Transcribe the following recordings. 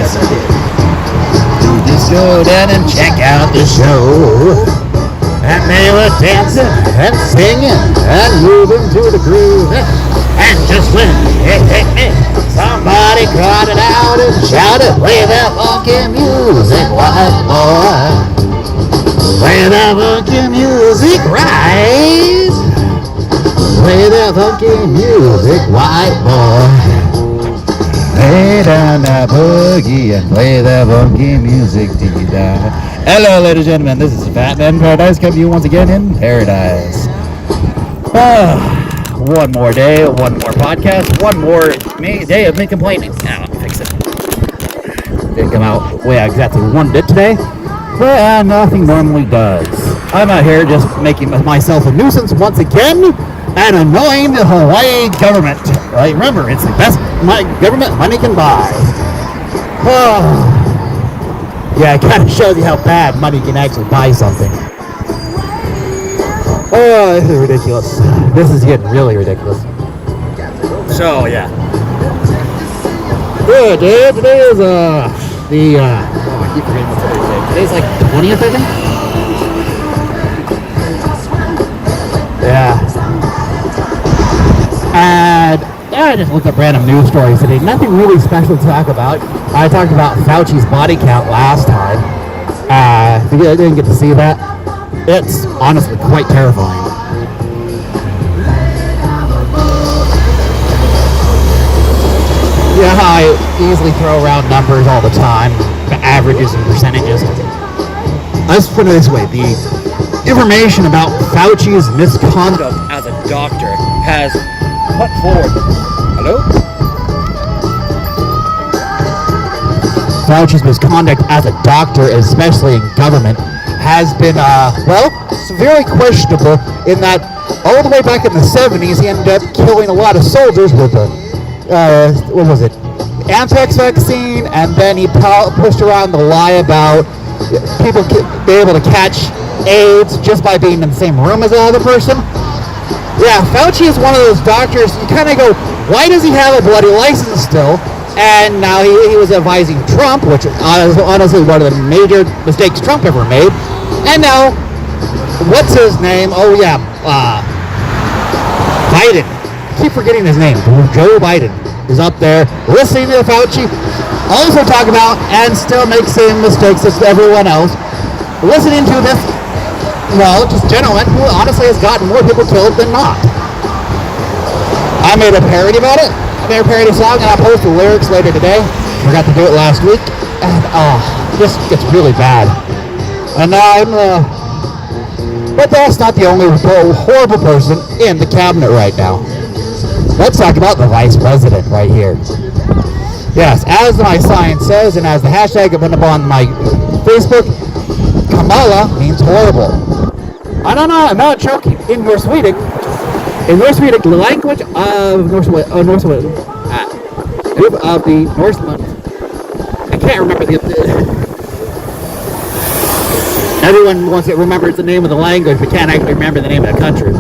Yes, I did. You just go down and check out the show. And they were dancing and singing and moving to the groove. And just when somebody cried it out and shouted, play that funky music, white boy. Play that funky music, right? Play that funky music, white boy. Lay down that boogie and play that funky music till you die. Hello, ladies and gentlemen, this is Fatman InParadise coming to you once again in paradise. One more day, one more podcast, one more day of me complaining. Now, let me fix it. Didn't come out the way I exactly wanted it today, but nothing normally does. I'm out here just making myself a nuisance once again and annoying the Hawaii government. Right? Remember, it's the best government money can buy. Yeah, it kind of shows you how bad money can actually buy something. Oh, this is ridiculous. This is getting really ridiculous. So, yeah. Good, dude. Today is, I keep forgetting what's today. Today's like the 20th, I think? Yeah. And I just looked up random news stories today. Nothing really special to talk about. I talked about Fauci's body count last time. If you didn't get to see that, it's honestly quite terrifying. You know how I easily throw around numbers all the time, averages and percentages. Let's put it this way. The information about Fauci's misconduct as a doctor has put forward. Hello? Fauci's misconduct as a doctor, especially in government, has been, severely questionable in that all the way back in the 70s, he ended up killing a lot of soldiers with the, anthrax vaccine, and then he pushed around the lie about people being able to catch AIDS just by being in the same room as another person. Yeah, Fauci is one of those doctors, you kind of go, why does he have a bloody license still? And now he was advising Trump, which is honestly one of the major mistakes Trump ever made. And now, what's his name? Oh yeah, Biden. I keep forgetting his name. Joe Biden is up there listening to Fauci, also talk about and still make same mistakes as everyone else. Listening to this, just gentleman who honestly has gotten more people killed than not. I made a parody about it. I made a parody song and I'll post the lyrics later today. Forgot to do it last week. And this gets really bad. And but that's not the only horrible person in the cabinet right now. Let's talk about the vice president right here. Yes, as my sign says, and as the hashtag I put up on my Facebook, Kamala means horrible. I don't know, I'm not joking. In North Swedish language of the Northland. I can't remember everyone wants to remember the name of the language, but can't actually remember the name of the country.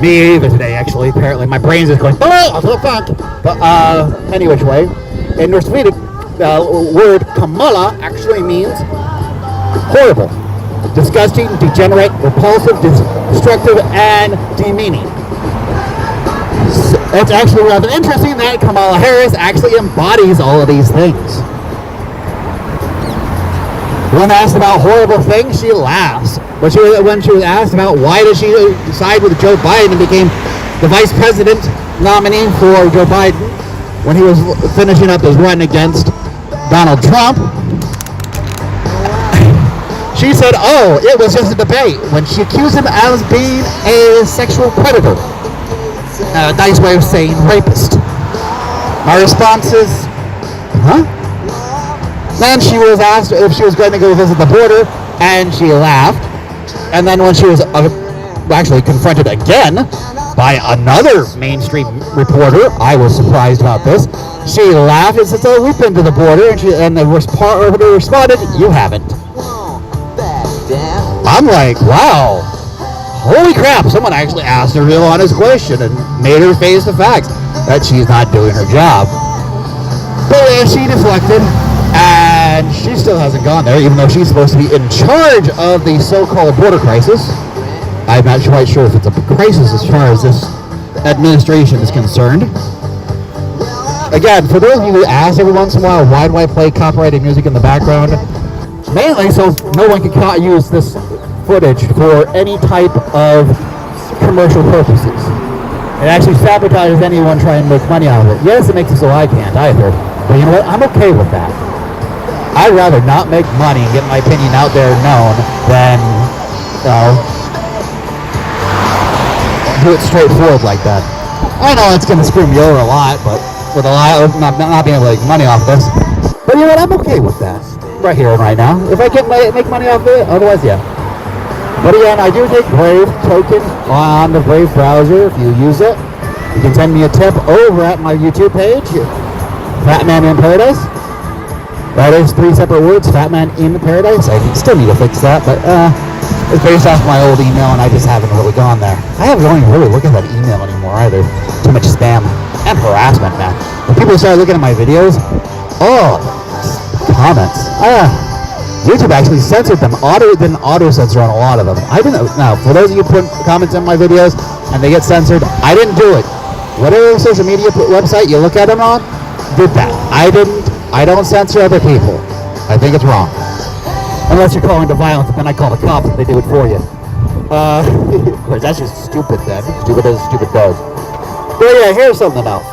Me either today, actually. Apparently, my brain's just going, what the fuck? But any which way, in North Swedish, the word Kamala actually means horrible, disgusting, degenerate, repulsive, destructive, and demeaning. So it's actually rather interesting that Kamala Harris actually embodies all of these things. When asked about horrible things, she laughs. When she was asked about why did she side with Joe Biden and became the vice president nominee for Joe Biden when he was finishing up his run against Donald Trump, she said, it was just a debate when she accused him as being a sexual predator. A nice way of saying rapist. My response is, Then she was asked if she was going to go visit the border, and she laughed. And then when she was actually confronted again by another mainstream reporter, I was surprised about this, she laughed and said, we've been to the border, and the reporter responded, you haven't. I'm like, wow, holy crap, someone actually asked a real honest question and made her face the facts that she's not doing her job. But she deflected. And she still hasn't gone there, even though she's supposed to be in charge of the so-called border crisis. I'm not quite sure if it's a crisis as far as this administration is concerned. Again, for those of you who ask every once in a while, why do I play copyrighted music in the background? Mainly so no one can use this footage for any type of commercial purposes. It actually sabotages anyone trying to make money out of it. Yes, it makes it so I can't either. But you know what? I'm okay with that. I'd rather not make money and get my opinion out there known than, do it straightforward like that. I know it's going to screw me over a lot, but with a lot of not being able to make money off this. But you know what? I'm okay with that. Right here and right now. If I can make money off of it, otherwise, yeah. But again, I do take Brave token on the Brave browser. If you use it, you can send me a tip over at my YouTube page, Fatman InParadise. That is 3 separate words, Fatman InParadise. I still need to fix that, but it's based off my old email, and I just haven't really gone there. I haven't really looked at that email anymore either. Too much spam and harassment, man. When people start looking at my videos, comments. YouTube actually censored them. Didn't auto-censor on a lot of them. I didn't. Now, for those of you who put comments in my videos and they get censored, I didn't do it. Whatever social media website you look at them on, did that. I didn't. I don't censor other people. I think it's wrong. Unless you're calling to violence, then I call the cops and they do it for you. Of course, that's just stupid then. Stupid as stupid does. But yeah, here's something else.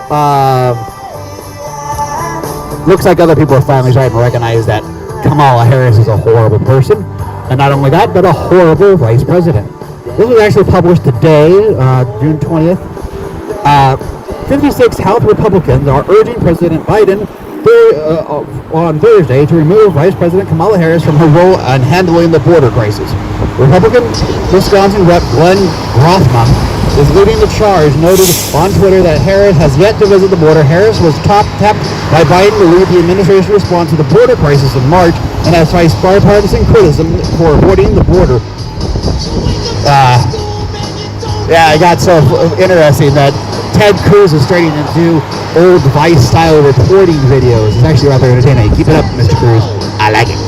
Looks like other people are finally starting to recognize that Kamala Harris is a horrible person. And not only that, but a horrible vice president. This was actually published today, June 20th. 56 House Republicans are urging President Biden on Thursday to remove Vice President Kamala Harris from her role on handling the border crisis. Republican Wisconsin Rep. Glenn Grothman is leading the charge, noted on Twitter that Harris has yet to visit the border. Harris was tapped by Biden to lead the administration's response to the border crisis in March and has faced bipartisan criticism for avoiding the border. Yeah, it got so interesting that Ted Cruz is starting to do old Vice-style reporting videos. It's actually rather entertaining. Keep it up, Mr. Cruz. I like it.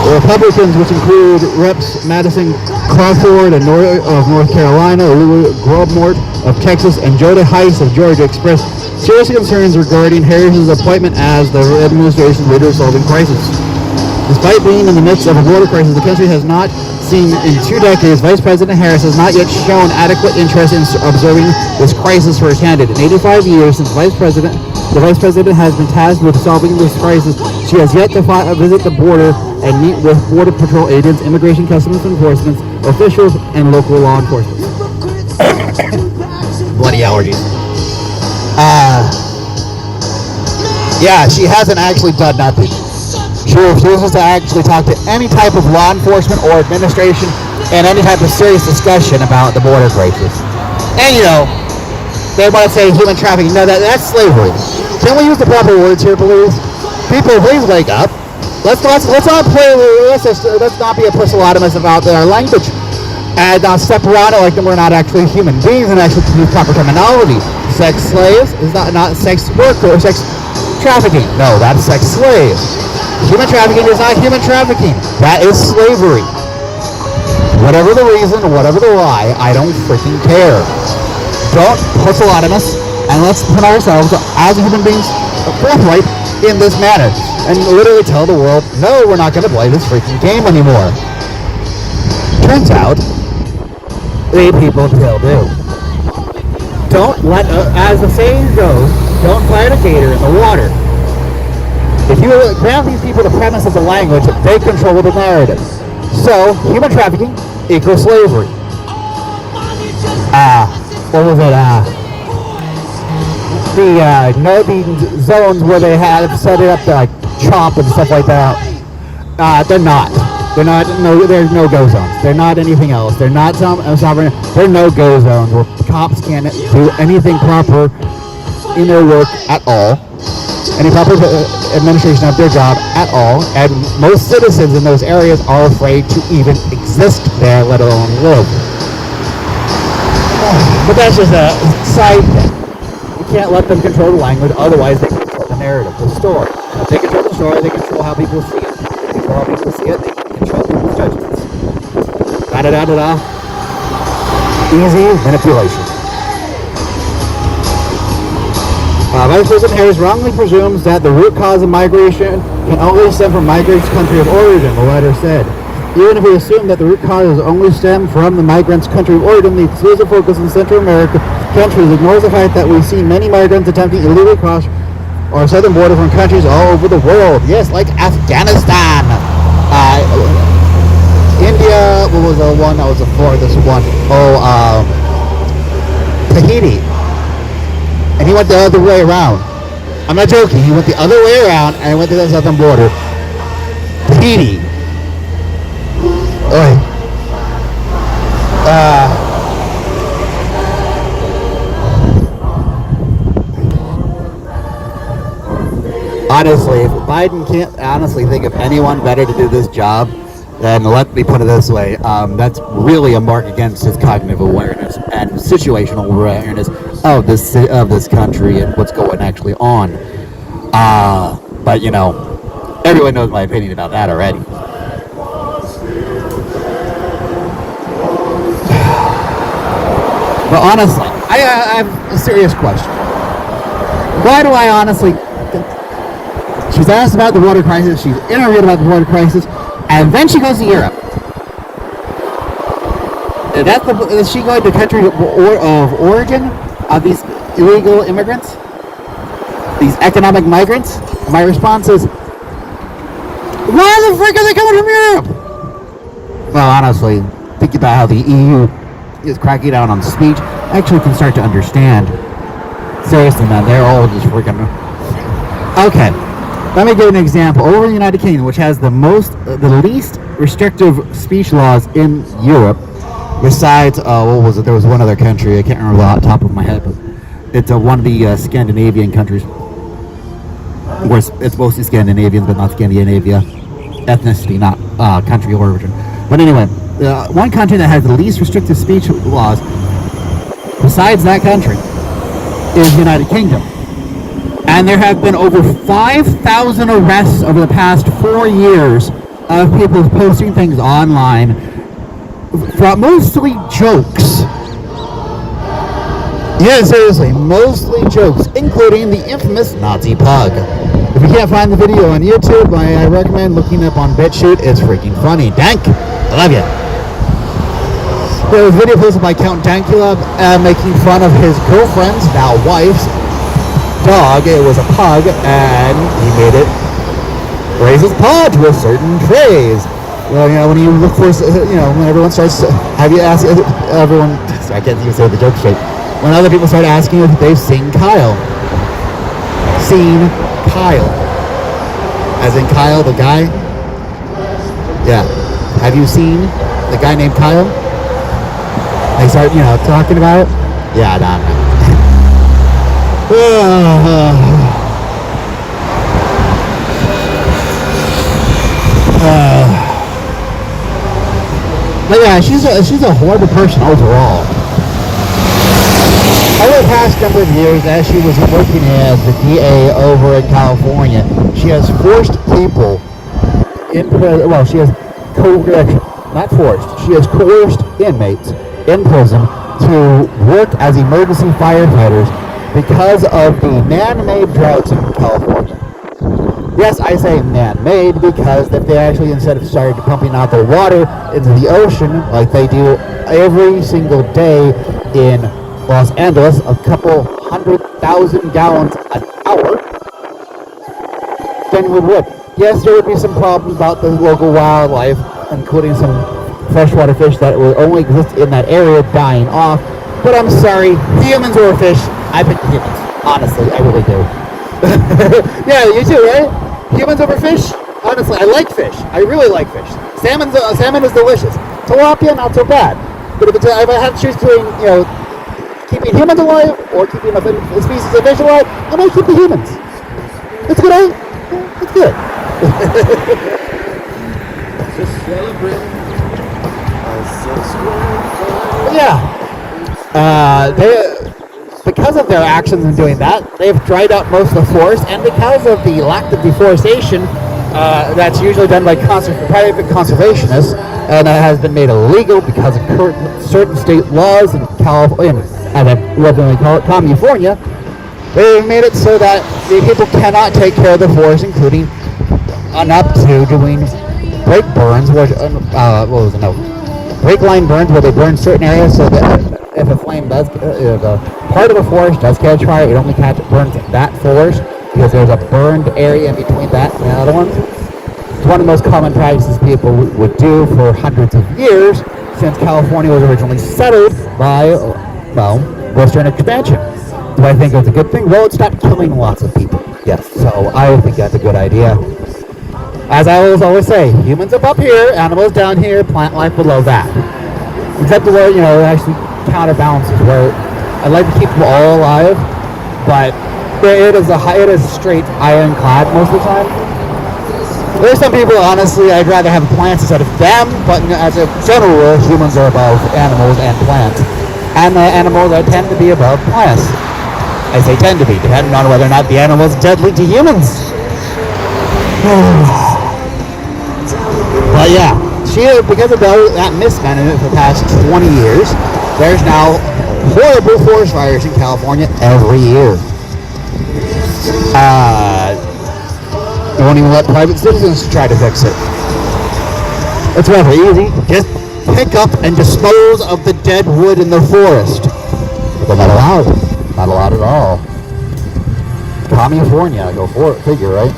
The Republicans, which include Reps. Madison Crawford of North Carolina, Louis Grobmort of Texas, and Jody Heiss of Georgia, expressed serious concerns regarding Harris's appointment as the administration's leader solving crisis. Despite being in the midst of a border crisis, the country has not seen in 2 decades. Vice President Harris has not yet shown adequate interest in observing this crisis firsthand. In 85 years since the Vice President has been tasked with solving this crisis, she has yet to visit the border and meet with Border Patrol agents, Immigration Customs Enforcement officials, and local law enforcement. Bloody allergies. Yeah, she hasn't actually done nothing. She refuses to actually talk to any type of law enforcement or administration and any type of serious discussion about the border crisis. And you know, they want to say human trafficking. No, that's slavery. Can we use the proper words here, please? People, please wake up. Let's not be a pusillanimous about our language and not step around it like we're not actually human beings and actually use proper terminology. Sex slaves is not sex worker or sex trafficking. No, that's sex slave. Human trafficking is not human trafficking. That is slavery. Whatever the reason, whatever the lie, I don't freaking care. Don't pusillanimous, and let's put ourselves as human beings forthright in this manner and literally tell the world, no, we're not going to play this freaking game anymore. Turns out, they people still do. Don't let, as the saying goes, don't fight a gator in the water. If you grant these people the premise of the language, they control the narrative. So, human trafficking equals slavery. What was it? The zones where they have set it up to like chop and stuff like that. They're not. There's no-go zones. They're not anything else. They're not sovereign. They're no-go zones where cops can't do anything proper in their work at all. Any proper administration of their job at all, and most citizens in those areas are afraid to even exist there, let alone live. But that's just a side thing. You can't let them control the language, otherwise they control the narrative, the story. They control the story. They control how people see it. They control how people see it. They control people's judgments. Da-da-da-da-da. Easy manipulation. Vice President Harris wrongly presumes that the root cause of migration can only stem from migrants' country of origin, the letter said. Even if we assume that the root cause only stem from the migrants' country of origin, the exclusive focus in Central America countries ignores the fact that we see many migrants attempting illegally cross our southern border from countries all over the world. Yes, like Afghanistan, India. What was the one that was the farthest one? Tahiti. And he went the other way around. I'm not joking. He went the other way around and went to the southern border. Tahiti. Oi. Honestly, if Biden can't honestly think of anyone better to do this job, then let me put it this way, that's really a mark against his cognitive awareness and situational awareness of this country and what's going actually on. But you know, everyone knows my opinion about that already. But honestly, I have a serious question. Why do I honestly... She's asked about the water crisis, she's interviewed about the water crisis, and then she goes to Europe. Is she going to the country of origin of these illegal immigrants? These economic migrants? My response is, why the frick are they coming from Europe? Well, honestly, think about how the EU is cracking down on speech. I actually can start to understand. Seriously, man, they're all just freaking... Okay, let me give an example. Over in the United Kingdom, which has the least restrictive speech laws in Europe, besides, what was it? There was one other country, I can't remember off the top of my head, but it's one of the Scandinavian countries. Where it's mostly Scandinavians, but not Scandinavia. Ethnicity, not country origin. But anyway, one country that has the least restrictive speech laws, besides that country, is the United Kingdom. And there have been over 5,000 arrests over the past 4 years of people posting things online, mostly jokes. Yeah, seriously, mostly jokes, including the infamous Nazi pug. If you can't find the video on YouTube, I recommend looking up on BitChute. It's freaking funny. Dank, I love you. There was a video posted by Count Dankula making fun of his girlfriend's, now wife's, dog. It was a pug, and he made it raise his paw to a certain phrase. Well, you know, when you look for, you know, when everyone starts, have you asked everyone, sorry, I can't even say the joke straight. When other people start asking if they've seen Kyle. Seen Kyle. As in Kyle, the guy? Yeah. Have you seen the guy named Kyle? They start, you know, talking about it? Yeah, I don't know. But yeah, she's a horrible person overall. Over the past number of years, as she was working as the DA over in California, she has forced people in prison. Well, she has she has coerced inmates in prison to work as emergency firefighters because of the man-made droughts in California. Yes, I say man-made because if they actually, instead of started pumping out the water into the ocean like they do every single day in Los Angeles, a couple 100,000 gallons an hour, then we would. Yes, there would be some problems about the local wildlife, including some freshwater fish that would only exist in that area dying off. But I'm sorry, humans or fish, I pick humans. Honestly, I really do. Yeah, you too, right? Humans over fish? Honestly, I like fish. I really like fish. Salmon is delicious. Tilapia, not so bad. But if I have to choose between, you know, keeping humans alive or keeping a species of fish alive, I might keep the humans. It's good, right? It's good. Just celebrate. But yeah. Because because of their actions in doing that, they've dried out most of the forest, and because of the lack of deforestation that's usually done by private conservationists, and that has been made illegal because of certain state laws in California, and I lovingly call it California. They've made it so that the people cannot take care of the forest, including up to doing break burns, which break line burns, where they burn certain areas so that if a flame does, if a part of a forest does catch fire, it only burns that forest, because there's a burned area in between that and the other ones. It's one of the most common practices people would do for hundreds of years, since California was originally settled by, Western expansion. Do I think it's a good thing? Well, it stopped killing lots of people. Yes, so I think that's a good idea. As I always say, humans up here, animals down here, plant life below that. Except where, it actually counterbalances, where I'd like to keep them all alive, but it is straight ironclad most of the time. There's some people, honestly, I'd rather have plants instead of them, but as a general rule, humans are above animals and plants. And the animals tend to be above plants. I say tend to be, depending on whether or not the animal is deadly to humans. But yeah, because of that mismanagement for the past 20 years, there's now horrible forest fires in California every year. They won't even let private citizens try to fix it. It's rather easy. Just pick up and dispose of the dead wood in the forest. But not allowed. Not allowed at all. California, go for it, figure, right?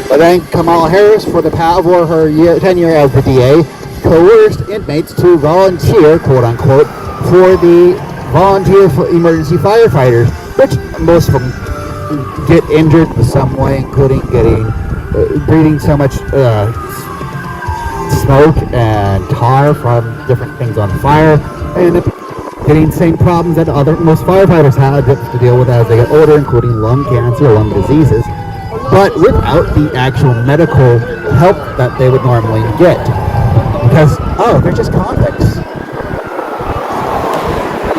But then Kamala Harris, for her tenure as the DA, coerced inmates to volunteer, quote unquote, for the volunteer for emergency firefighters, which most of them get injured in some way, including breathing so much smoke and tar from different things on fire, and getting the same problems that most firefighters have to deal with as they get older, including lung cancer, lung diseases, but without the actual medical help that they would normally get, because they're just convicts.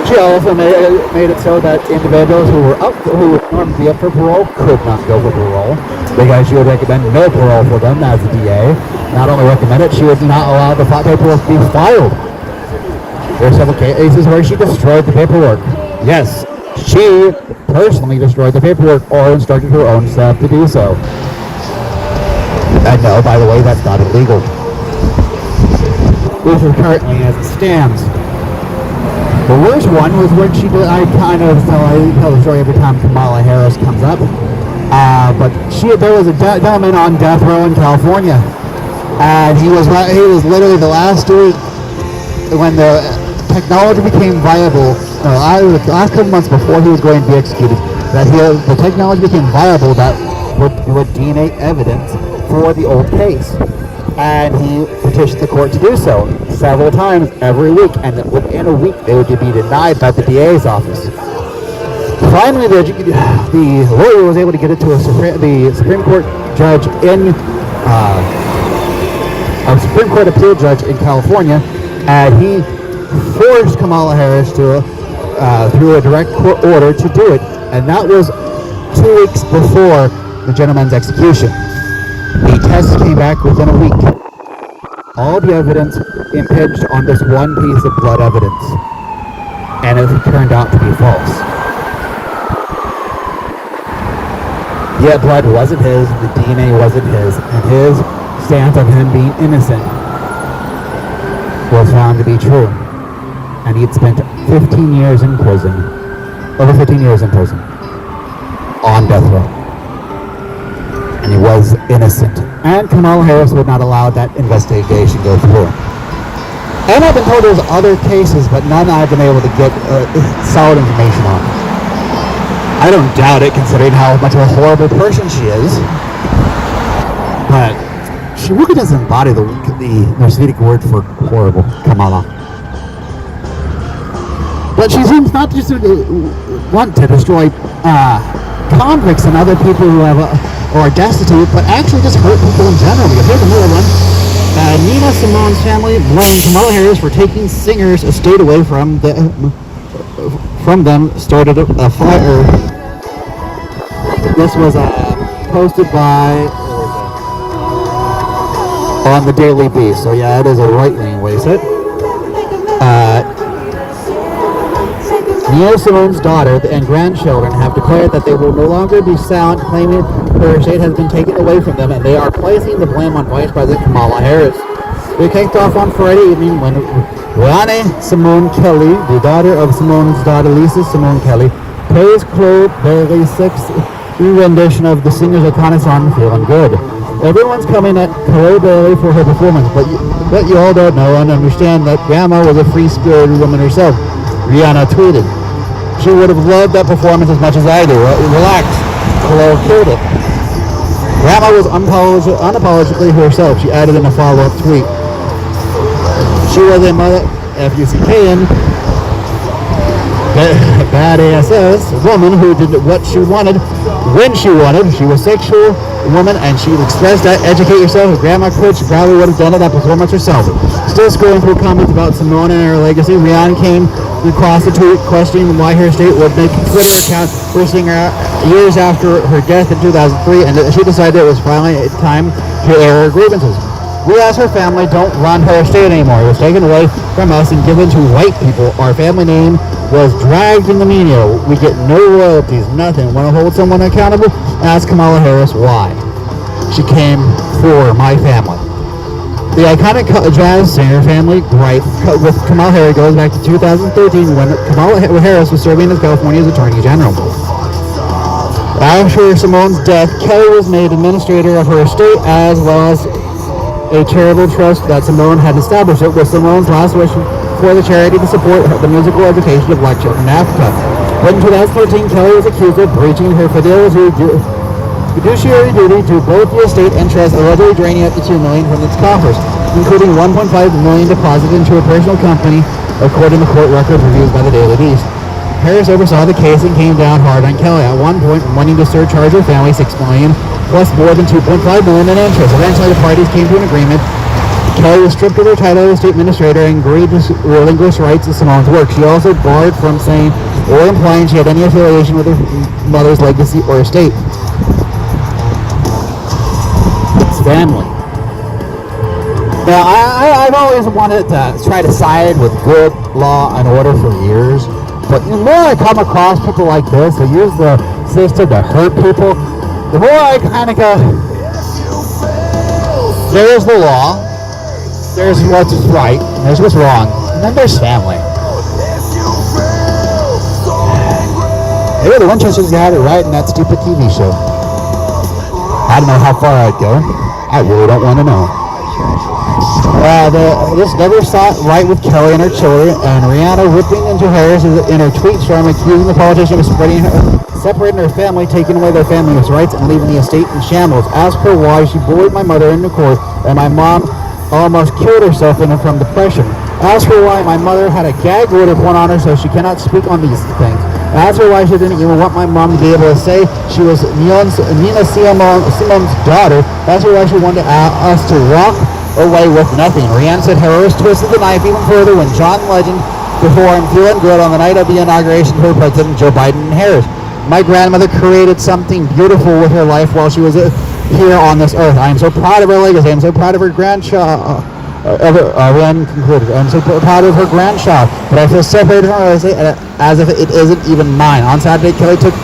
She also made it so that individuals who would normally be up for parole could not go for parole, because she would recommend no parole for them as a DA. Not only recommend it, she would not allow the paperwork to be filed. There are several cases where she destroyed the paperwork. Yes, she personally destroyed the paperwork or instructed her own staff to do so. And no, by the way, that's not illegal. This is currently as it stands. The worst one was when I tell the story every time Kamala Harris comes up. But there was a gentleman on death row in California, and he was literally the last dude when the technology became viable. The last couple months before he was going to be executed, the technology became viable that would DNA evidence for the old case, and he petitioned the court to do so several times every week, and within a week they would be denied by the DA's office. Finally, the lawyer was able to get it to the Supreme Court judge a Supreme Court appeal judge in California, and he forced Kamala Harris to, through a direct court order, to do it, and that was 2 weeks before the gentleman's execution. The tests came back within a week. All the evidence impinged on this one piece of blood evidence, and it turned out to be false. The blood wasn't his, the DNA wasn't his, and his stance of him being innocent was found to be true. And he'd spent 15 years in prison, over 15 years in prison, on death row. And he was innocent. And Kamala Harris would not allow that investigation go through. And I've been told there's other cases, but none I've been able to get solid information on. I don't doubt it, considering how much of a horrible person she is. But she really doesn't embody the Hasidic word for horrible, Kamala. But she seems not just to want to destroy convicts and other people who have or are destitute, but actually just hurt people in general. Because here's another one. Nina Simone's family blamed Kamala Harris for taking singers a state away from from them started a fire. This was posted by on the Daily Beast. So yeah, it is a right-wing website. Nina Simone's daughter and grandchildren have declared that they will no longer be silent, claiming her estate has been taken away from them, and they are placing the blame on Vice President Kamala Harris. They kicked off on Friday evening when Rihanna Simone Kelly, the daughter of Simone's daughter Lisa Simone Kelly, praised Chloe Bailey's sixth rendition of the singer's iconic song "Feeling Good." Everyone's coming at Chloe Bailey for her performance, but you all don't know and understand that Grandma was a free-spirited woman herself. Rihanna tweeted, "She would have loved that performance as much as I do. Relax." Chloe killed it. Grandma was unapologetically herself, she added in a follow-up tweet. She was a mother, F-U-C-K-N, badass woman who did what she wanted, when she wanted. She was a sexual woman, and she expressed that educate yourself. If Grandma quit, she probably would have done that performance herself. Still scrolling through comments about Simone and her legacy, Rihanna came across the tweet questioning why her estate would make a Twitter account for her years after her death in 2003, and she decided it was finally time to air her grievances. We as her family don't run her estate anymore. It was taken away from us and given to white people. Our family name was dragged in the media. We get no royalties, nothing. Want to hold someone accountable? Ask Kamala Harris why. She came for my family. The iconic jazz singer family gripe with Kamala Harris goes back to 2013 when Kamala Harris was serving as California's Attorney General. After Simone's death, Kelly was made administrator of her estate as well as a charitable trust that Simone had established. It was Simone's last wish for the charity to support the musical education of black children in Africa. But in 2013, Kelly was accused of breaching her fiduciary duty to both the estate and trust, allegedly draining up to $2 million from its coffers, including $1.5 million deposited into a personal company, according to court records reviewed by the Daily Beast. Harris oversaw the case and came down hard on Kelly, at one point wanting to surcharge her family $6 million plus more than $2.5 million in interest. Eventually, the parties came to an agreement. Kelly was stripped of her title as state administrator and agreed to relinquish rights to Simone's work. She also barred from saying or implying she had any affiliation with her mother's legacy or estate. It's family. Now, I've always wanted to try to side with good law and order for years, but the more I come across people like this who use the system to hurt people, the more I kind of go, there's the law, there's what's right, there's what's wrong, and then there's family. Maybe the Winchesters got it right in that stupid TV show. I don't know how far I'd go. I really don't want to know. This never sat right with Kelly and her children, and Rihanna ripping into Harris in her tweet storm, accusing the politician of separating her family, taking away their family's rights, and leaving the estate in shambles. Ask her why she bullied my mother into court, and my mom almost killed herself from depression. Ask her why my mother had a gag order put on her so she cannot speak on these things. Ask her why she didn't even want my mom to be able to say she was Nina Simone's daughter. Ask her why she wanted us to walk away with nothing. Rihanna said Harris twisted the knife even further when John Legend performed Feeling Good on the night of the inauguration for President Joe Biden and Harris. My grandmother created something beautiful with her life while she was here on this earth. I am so proud of her legacy. I am so proud of her grandchild. Rihanna concluded, I'm so proud of her grandchild, but I feel separated from her as if it isn't even mine. On Saturday, Kelly took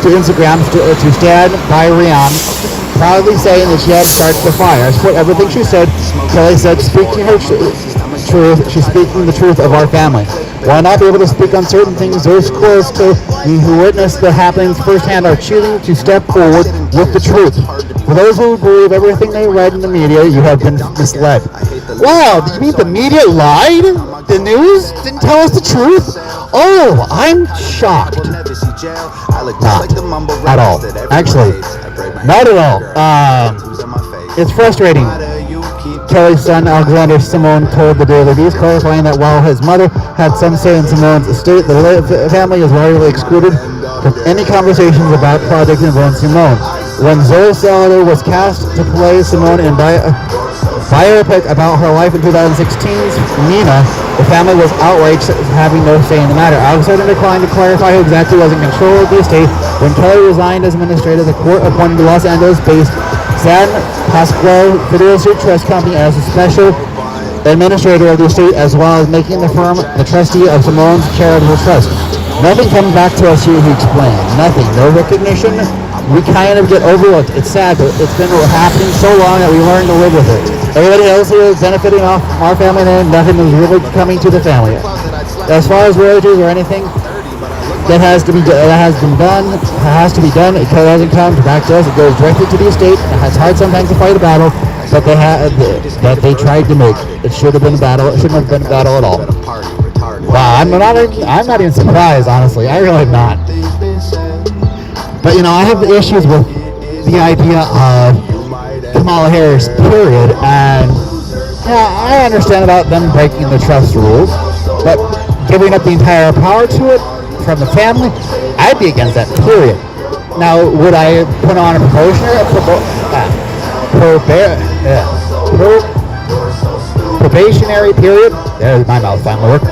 to Instagram to stand by Rihanna, proudly saying that she had started the fire. I support everything she said. Kelly said, speaking her truth, she's speaking the truth of our family. Why not be able to speak on certain things? Those close to me who witnessed the happenings firsthand are choosing to step forward with the truth. For those who believe everything they read in the media, you have been misled. Wow, do you mean the media lied? The news didn't tell us the truth? Oh, I'm shocked. Not at all. Actually, not at all. It's frustrating. Kelly's son, Alexander Simone, told the Daily Beast, clarifying that while his mother had some say in Simone's estate, the family is largely excluded from any conversations about projects involving Simone. When Zoe Salado was cast to play Simone in biopic about her life in 2016's Nina, The family was outraged, having no say in the matter. Alexander declined to clarify who exactly was in control of the estate. When Kelly resigned as administrator, the court appointed the Los Angeles-based San Pasquale Fiduciary Trust Company as a special administrator of the estate, as well as making the firm the trustee of Simone's charitable trust. Nothing comes back to us here, he explained. Nothing. No recognition. We kind of get overlooked. It's sad, but it's been happening so long that we learned to live with it. Everybody else here is benefiting off our family name. Nothing is really coming to the family. As far as royalties or anything that has to be done. It doesn't come back to us. It goes directly to the estate. It's hard sometimes to fight a battle that they tried to make. It should have been a battle. It shouldn't have been a battle at all. Wow, I'm not even surprised, honestly. I really am not. But I have issues with the idea of Kamala Harris, period. And I understand about them breaking the trust rules, but giving up the entire power to it from the family, I'd be against that, period. Now, would I put on a probationary period? There's my mouth finally work.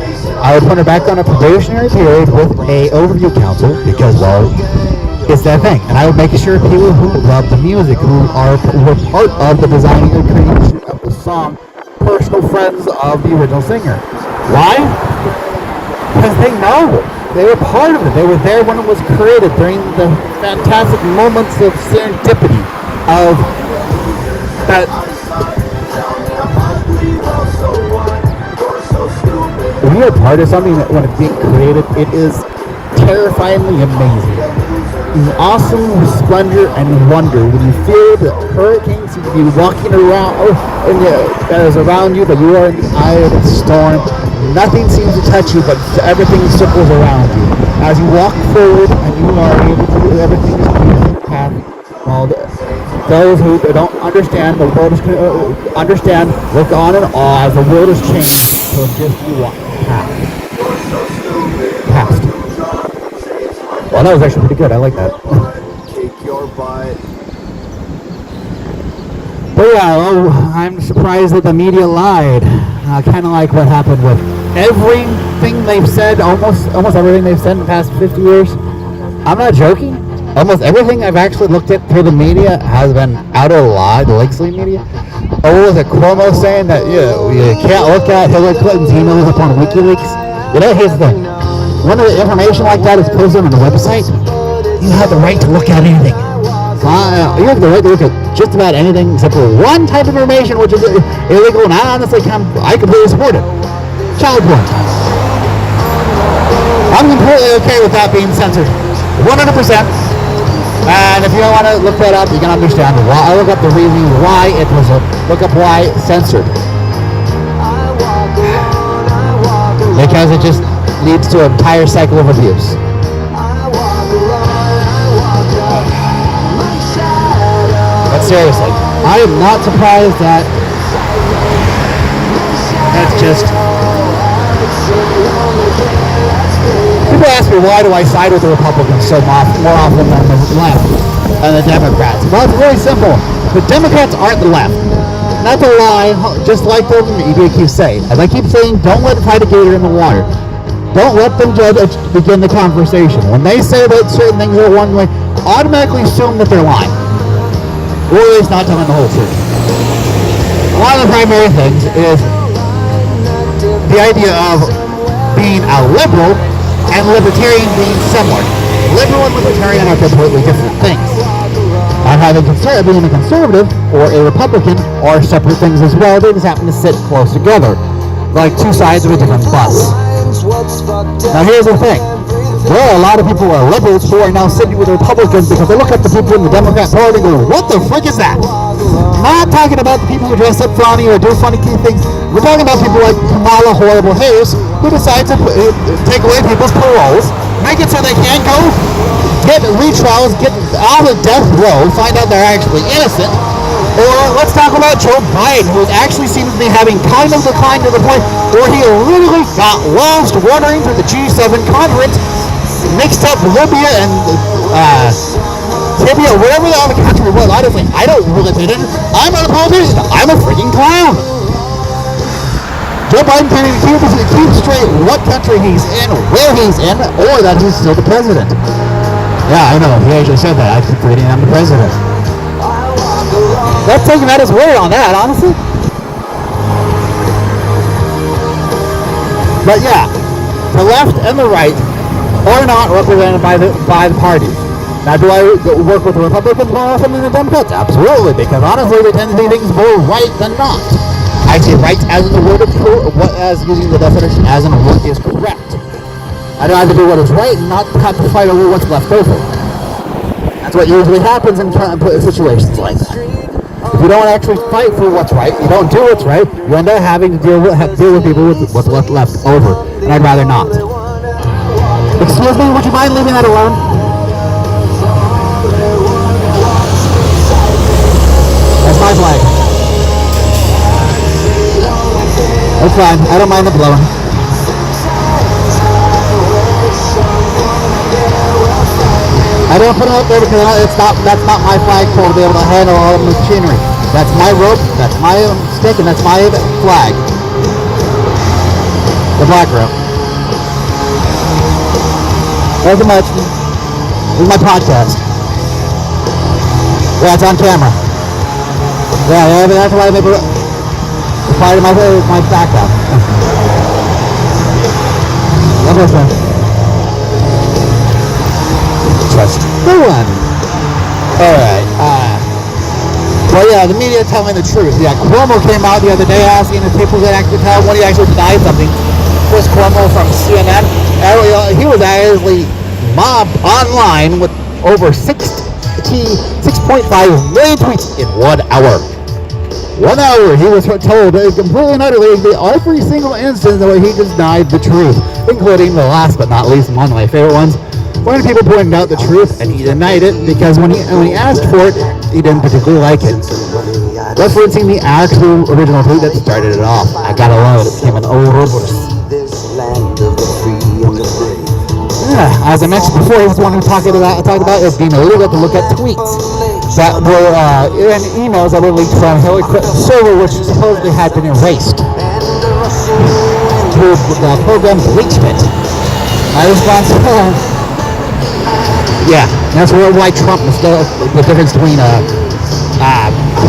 I would put her back on a probationary period with a overview council because, well, it's that thing. And I would make sure people who love the music, who were part of the designing and creation of the song, personal friends of the original singer. Why? Because they know. They were part of it. They were there when it was created during the fantastic moments of serendipity of that. When you're part of something that when it's being created, it is terrifyingly amazing. An awesome splendor and wonder when you feel the hurricane seem to be walking around that is around you, but you are in the eye of the storm. Nothing seems to touch you, but everything circles around you. As you walk forward and you are able to do everything is path. Well, those who don't understand the world is understand, look on in awe as the world has changed. So just you walk past. Well, that was actually pretty good. I like that. Kick your butt. But yeah, I'm surprised that the media lied. Kind of like what happened with everything they've said, almost everything they've said in the past 50 years. I'm not joking. Almost everything I've actually looked at through the media has been out of lie, the legislative media. Or was it Cuomo saying that you can't look at Hillary Clinton's emails upon WikiLeaks? Here's the thing. When the information like that is posted on the website, you have the right to look at anything. You have the right to look at just about anything except for one type of information which is illegal, and I completely support it. Child porn. I'm completely okay with that being censored. 100%. And if you don't want to look that up, you can understand why. I look up the reason why it was look up why it's censored. Because it just leads to an entire cycle of abuse. But seriously, I am not surprised that that's just. People ask me why do I side with the Republicans so more often than the left and the Democrats. Well, it's really simple. The Democrats aren't the left. Not to lie, just like the media keeps saying. As I keep saying, don't let it fight a gator in the water. Don't let them begin the conversation. When they say that certain things are one way, automatically assume that they're lying. Or at least not telling the whole truth. One of the primary things is the idea of being a liberal and libertarian being similar. Liberal and libertarian are completely different things. And being a conservative or a Republican are separate things as well. They just happen to sit close together, like two sides of a different bus. Now here's the thing. There are a lot of people who are liberals who are now sitting with the Republicans because they look at the people in the Democrat Party and go, what the frick is that? I'm not talking about the people who dress up funny or do funny things. We're talking about people like Kamala Horrible Harris who decide to take away people's paroles, make it so they can't go get retrials, get out of death row, find out they're actually innocent. Or let's talk about Joe Biden, who actually seems to be having kind of declined to the point where he literally got lost wandering through the G7 conference, mixed up Libya and Tibia, wherever the other country was. Honestly, I don't really fit in. I'm not a politician. I'm a freaking clown. Joe Biden can't even keep straight what country he's in, where he's in, or that he's still the president. Yeah, I know. He actually said that. I keep reading I'm the president. Let's take him at his word on that, honestly. But yeah, the left and the right are not represented by the parties. Now, do I work with the Republicans more often than the Democrats? Absolutely, because honestly, they tend to do things more right than not. I say right as in the word of as using the definition as in a word is correct. I don't have to do what is right and not have to fight over what's left over. That's what usually happens in situations like that. If you don't actually fight for what's right, you don't do what's right, you end up having to deal with people with what's left over. And I'd rather not. Excuse me, would you mind leaving that alone? That's my flag. That's fine. I don't mind the blowing. I don't put it up there because that's not my flagpole to be able to handle all the machinery. That's my rope, that's my stick, and that's my flag. The black rope. Thank you much. This is my podcast. Yeah, it's on camera. Yeah, that's why I make it part of my background. Listen. Trust no one. Alright, well, yeah, the media telling the truth. Yeah, Cuomo came out the other day asking if people could actually tell when he actually denied something. Chris Cuomo from CNN, he was actually mobbed online with over 6.5 million tweets in 1 hour. 1 hour, he was told completely and utterly every single instance where he denied the truth, including the last but not least, one of my favorite ones. When people pointed out the truth and he denied it because when he asked for it, he didn't particularly like it. Referencing the actual original tweet that started it off. I gotta love it. It became an overburst. Yeah, as I mentioned before, he was the one who talked about it being illegal to look at tweets that were in emails that were leaked from Hillary Clinton's server, which supposedly had been erased through the program Bleachbit. My response to yeah, that's why Trump was the difference between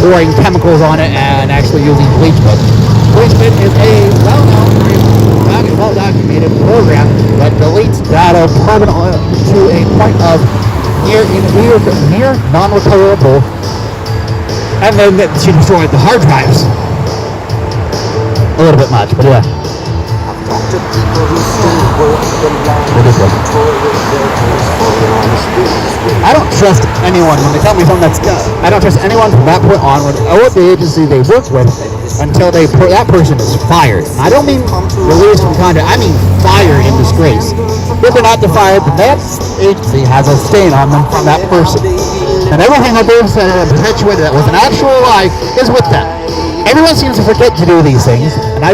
pouring chemicals on it and actually using Bleachbit. Bleachbit is a well-documented program that deletes data permanently to a point of near non-recoverable, and then she destroyed the hard drives. A little bit much, but yeah. Ridiculous. I don't trust anyone when they tell me something that's I don't trust anyone from that point onward or the agency they work with until that person is fired. I don't mean released from conduct, I mean fired in disgrace. If they're not fired, the next agency has a stain on them from that person. And everything that they've said and perpetuated that was an actual lie is with them. Everyone seems to forget to do these things, and I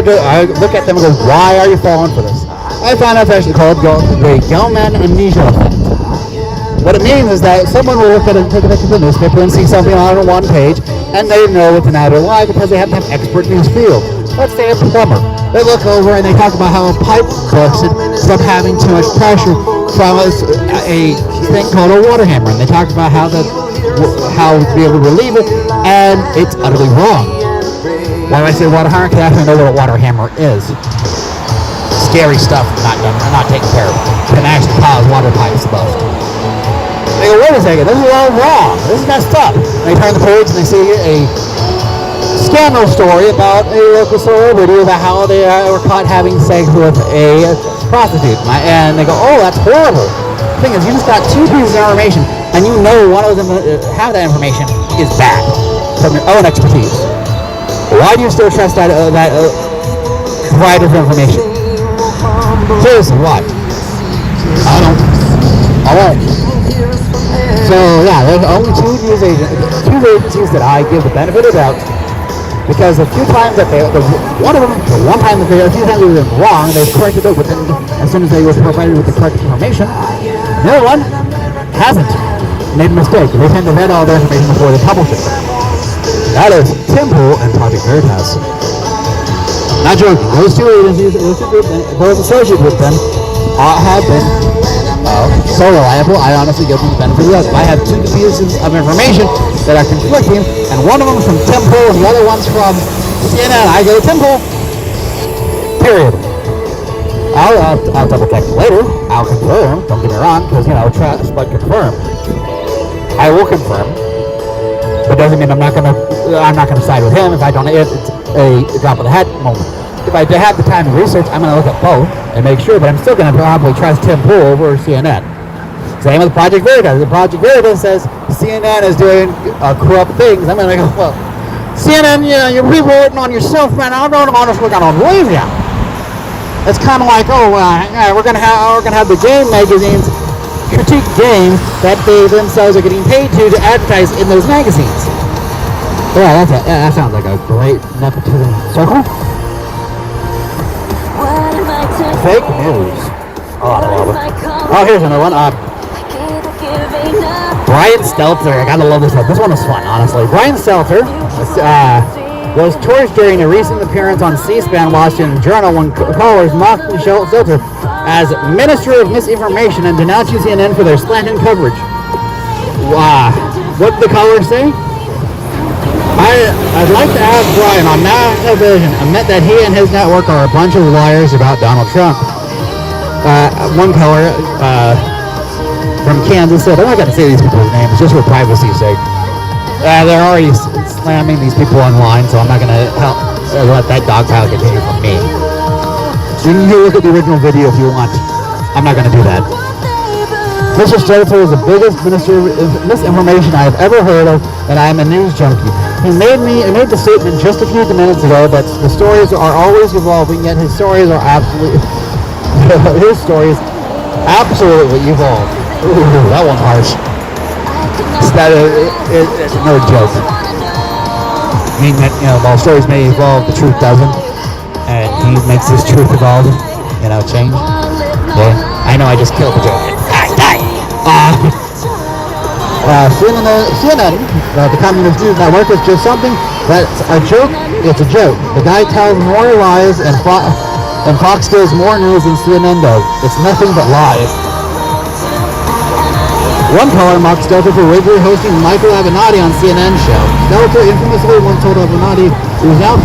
look at them and go, why are you falling for this? I found out it's actually called the Gelman amnesia effect. What it means is that someone will look at it and take it into the newspaper and see something on one page, and they know it's an outer lie because they have to have expert in this field. Let's say a plumber. They look over and they talk about how a pipe busted from having too much pressure from a thing called a water hammer, and they talk about how to be able to relieve it, and it's utterly wrong. Why do I say water hammer? Because I actually know what a water hammer is. Scary stuff not taken care of. Can actually cause water pipes to bust. They go, wait a second, this is all wrong. This is messed up. And they turn the page and they see a scandal story about a local celebrity about how they were caught having sex with a prostitute. And they go, oh, that's horrible. The thing is, you just got two pieces of information, and you know one of them have that information is bad from your own expertise. Why do you still trust that provider of information? Seriously, why? I won't. So yeah, there's only two news agencies that I give the benefit of the doubt, because a few times that a few times they've been wrong, they've corrected it as soon as they were provided with the correct information. The other one hasn't made a mistake. They tend to vet all their information before they publish it. That is Tim Pool and Project Veritas. Not joking. Those two agencies, those associated with them, have been so reliable. I honestly give them the benefit of the doubt. I have two pieces of information that are conflicting, and one of them is from Tim Pool, and the other one's from CNN. I go to Tim Pool. Period. I'll double check later. I'll confirm. Don't get me wrong, because trust but confirm. I will confirm, but doesn't mean I'm not gonna side with him if I don't. If it's a drop of the hat moment. If I have the time to research, I'm gonna look at both and make sure. But I'm still gonna probably trust Tim Pool over CNN. Same with Project Veritas. The Project Veritas says CNN is doing corrupt things. I'm gonna go, well, CNN, you're reporting on yourself, man. I don't honestly gonna believe you. It's kind of like, we're gonna have the game magazines critique games that they themselves are getting paid to advertise in those magazines. Yeah, that sounds like a great nepotism circle. Fake news. Oh, I love it. Oh, here's another one. Brian Stelter. I gotta love this one. This one is fun, honestly. Brian Stelter was torched during a recent appearance on C-SPAN Washington Journal when callers mocked Stelter as Minister of Misinformation and denouncing CNN for their slanted coverage. What did the callers say? I'd like to ask Brian on national television admit that he and his network are a bunch of liars about Donald Trump. One caller from Kansas said, I'm not going to say these people's names just for privacy's sake. They're already slamming these people online, so I'm not going to let that dog pile continue from me. You can look at the original video if you want. I'm not going to do that. Mr. Stelter is the biggest minister of misinformation I have ever heard of, and I am a news junkie. He made the statement just a few minutes ago that the stories are always evolving, yet his stories are absolutely evolved. Ooh, that one's harsh. It's no joke. I mean that, while stories may evolve, the truth doesn't. And he makes this truth evolve, change. Yeah, I know I just killed the joke. CNN, the Communist News Network, is just something that's a joke. It's a joke. The guy tells more lies and Fox does more news than CNN does. It's nothing but lies. One caller mocked Stelter for regularly hosting Michael Avenatti on CNN show. Stelter infamously once told Avenatti he was now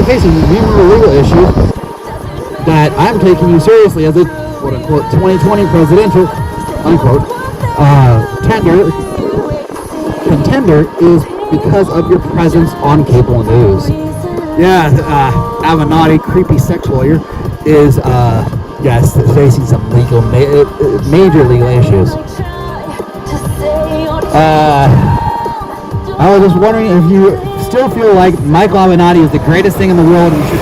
facing numerous legal issues that I'm taking you seriously as a quote-unquote 2020 presidential unquote contender is because of your presence on cable news. Yeah, Avenatti, creepy sex lawyer, is facing some major legal issues. I was just wondering if you still feel like Michael Avenatti is the greatest thing in the world and should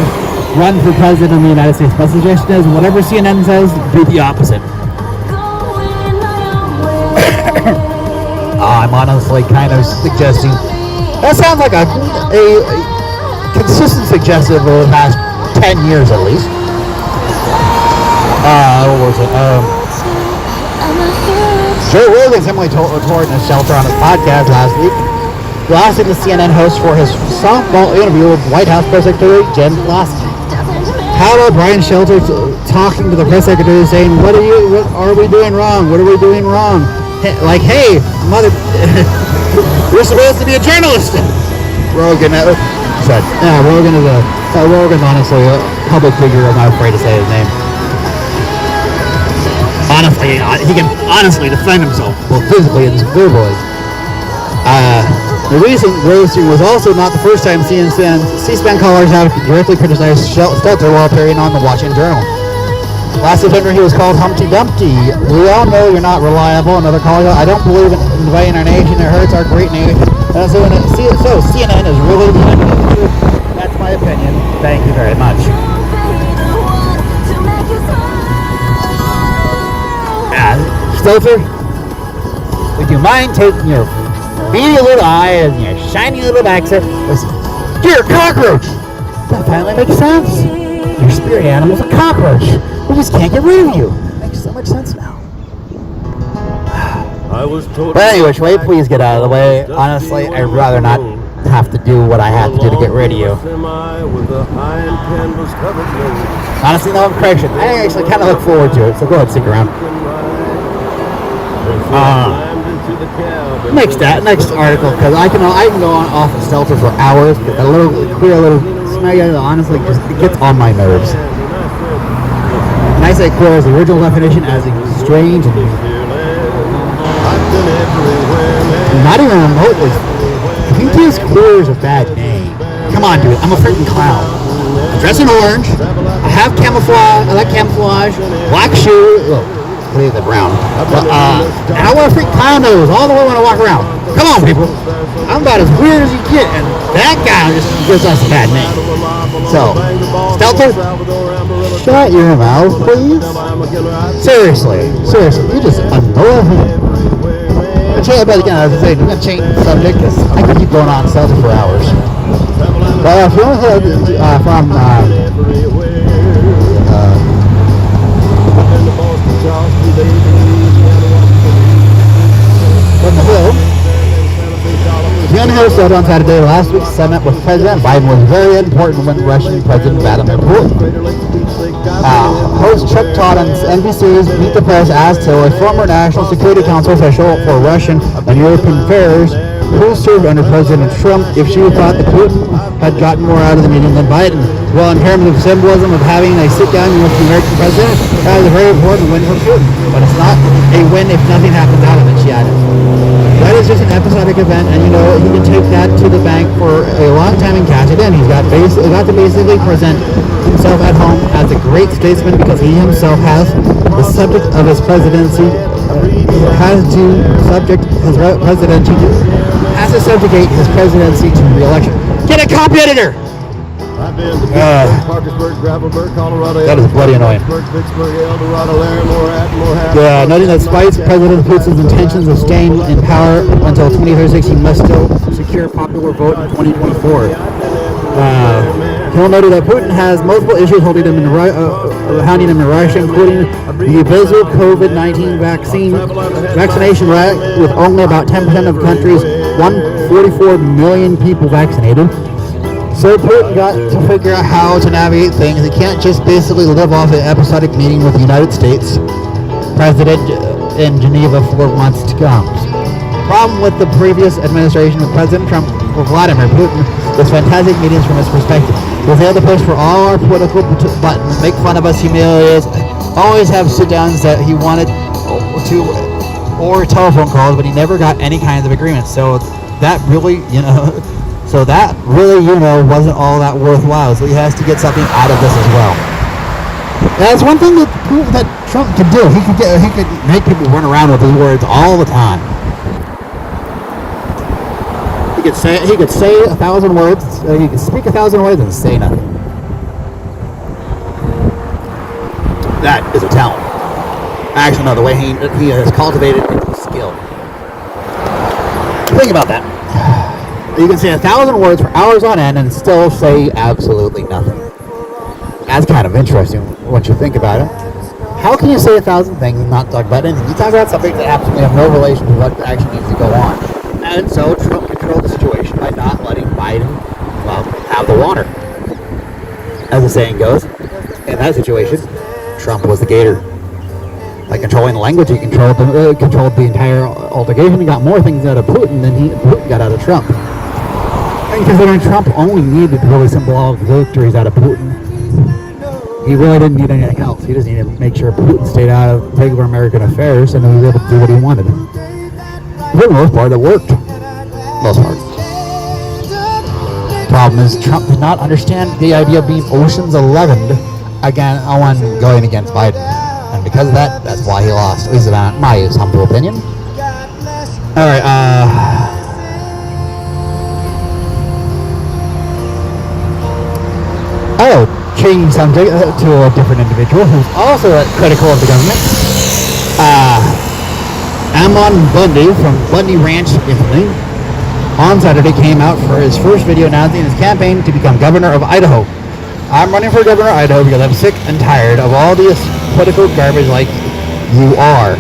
run for president of the United States. My suggestion is whatever CNN says, do the opposite. I'm honestly kind of suggesting. That sounds like a consistent suggestion over the past 10 years at least. What was it? Joe Rogan similarly told Stelter on his podcast last week, blasting the CNN host for his softball interview with White House Press Secretary Jen Psaki. How about Brian Stelter talking to the press secretary saying, what are we doing wrong? What are we doing wrong? Like, hey, mother, you're supposed to be a journalist. Rogan said, yeah, Rogan's honestly a public figure. I'm not afraid to say his name. Honestly, he can honestly defend himself, both physically and verbally. The recent roasting was also not the first time C-SPAN callers have directly criticized Stelter while appearing on the Washington Journal. Last September, he was called Humpty Dumpty. We all know you're not reliable. Another caller, I don't believe in dividing our nation. It hurts our great nation. So CNN is really the enemy of the truth. That's my opinion. Thank you very much. Stelter, would you mind taking your beady little eyes and your shiny little backside? Listen, you're a cockroach. That finally makes sense. Your spirit animal's a cockroach. We just can't get rid of you. Makes so much sense now. I was totally. But anyway, please get out of the way. Honestly, I'd rather not have to do what I have to do to get rid of you. Honestly, no correction. I actually kind of look forward to it, so go ahead, stick around. Next article, because I can go on off of Stelter for hours. But a little snag, honestly, just it gets on my nerves. And I say queer is the original definition as strange and not even remotely. If you gives queers a bad name, come on, dude. I'm a freaking clown. I dress in orange. I have camouflage. I like camouflage. Black shoes. Leave the brown. And I wear freaking clown nose all the way when I walk around. Come on, people. I'm about as weird as you get, and that guy just gives us a bad name. So, Stelter, shut your mouth, please. Seriously, you just annoy me. But again, as I say, I'm going to change the subject because I could keep going on Stelter for hours. But if you want to head from the Hill, the Hill said on Saturday last week's summit with President Biden was very important when Russian President Vladimir Putin. Host Chuck Todd on NBC's Meet the Press asked Hill, a former National Security Council official for Russian and European affairs who served under President Trump, if she thought that Putin had gotten more out of the meeting than Biden. Well, in terms of symbolism of having a sit-down with the American president, that is a very important win for Putin. But it's not a win if nothing happens out of it, she added. That is just an episodic event, and he can take that to the bank for a long time and cash it in. He's got to basically present himself at home as a great statesman because he himself has the subject of his presidency, has to subjugate his presidency to re-election. Get a copy editor! That is bloody annoying. Yeah, noting that despite President Putin's intentions of staying in power until 2036, he must still secure a popular vote in 2024. Hill noted that Putin has multiple issues holding him in Russia, including the abysmal COVID-19 vaccination rate, with only about 10% of the country's 144 million people vaccinated. So Putin got to figure out how to navigate things. He can't just basically live off an episodic meeting with the United States President in Geneva for months to come. Problem with the previous administration of President Trump for Vladimir Putin was fantastic meetings from his perspective. He was able to push for all our political buttons, make fun of us, humiliate us, always have sit-downs that he wanted to, or telephone calls, but he never got any kind of agreement. So that really, wasn't all that worthwhile. So he has to get something out of this as well. That's one thing that Trump could do. He could make people run around with his words all the time. He could say 1,000 words. He could speak 1,000 words and say nothing. That is a talent. Actually, no, the way he has cultivated a skill. Think about that. You can say 1,000 words for hours on end and still say absolutely nothing. That's kind of interesting once you think about it. How can you say 1,000 things and not talk about anything? You talk about something that absolutely have no relation to what actually needs to go on. And so Trump controlled the situation by not letting Biden, have the water. As the saying goes, in that situation, Trump was the gator. By controlling the language, he controlled the entire altercation and got more things out of Putin than Putin got out of Trump. And considering Trump only needed really symbolic victories out of Putin, he really didn't need anything else. He just needed to make sure Putin stayed out of regular American affairs and he was able to do what he wanted. For the most part, it worked. Most part. Problem is, Trump did not understand the idea of being Ocean's 11 going against Biden. And because of that, that's why he lost. At least in my humble opinion. Alright, changing subject to a different individual who's also critical of the government. Amon Bundy from Bundy Ranch, Italy, on Saturday came out for his first video announcing his campaign to become governor of Idaho. I'm running for governor of Idaho because I'm sick and tired of all this political garbage like you are.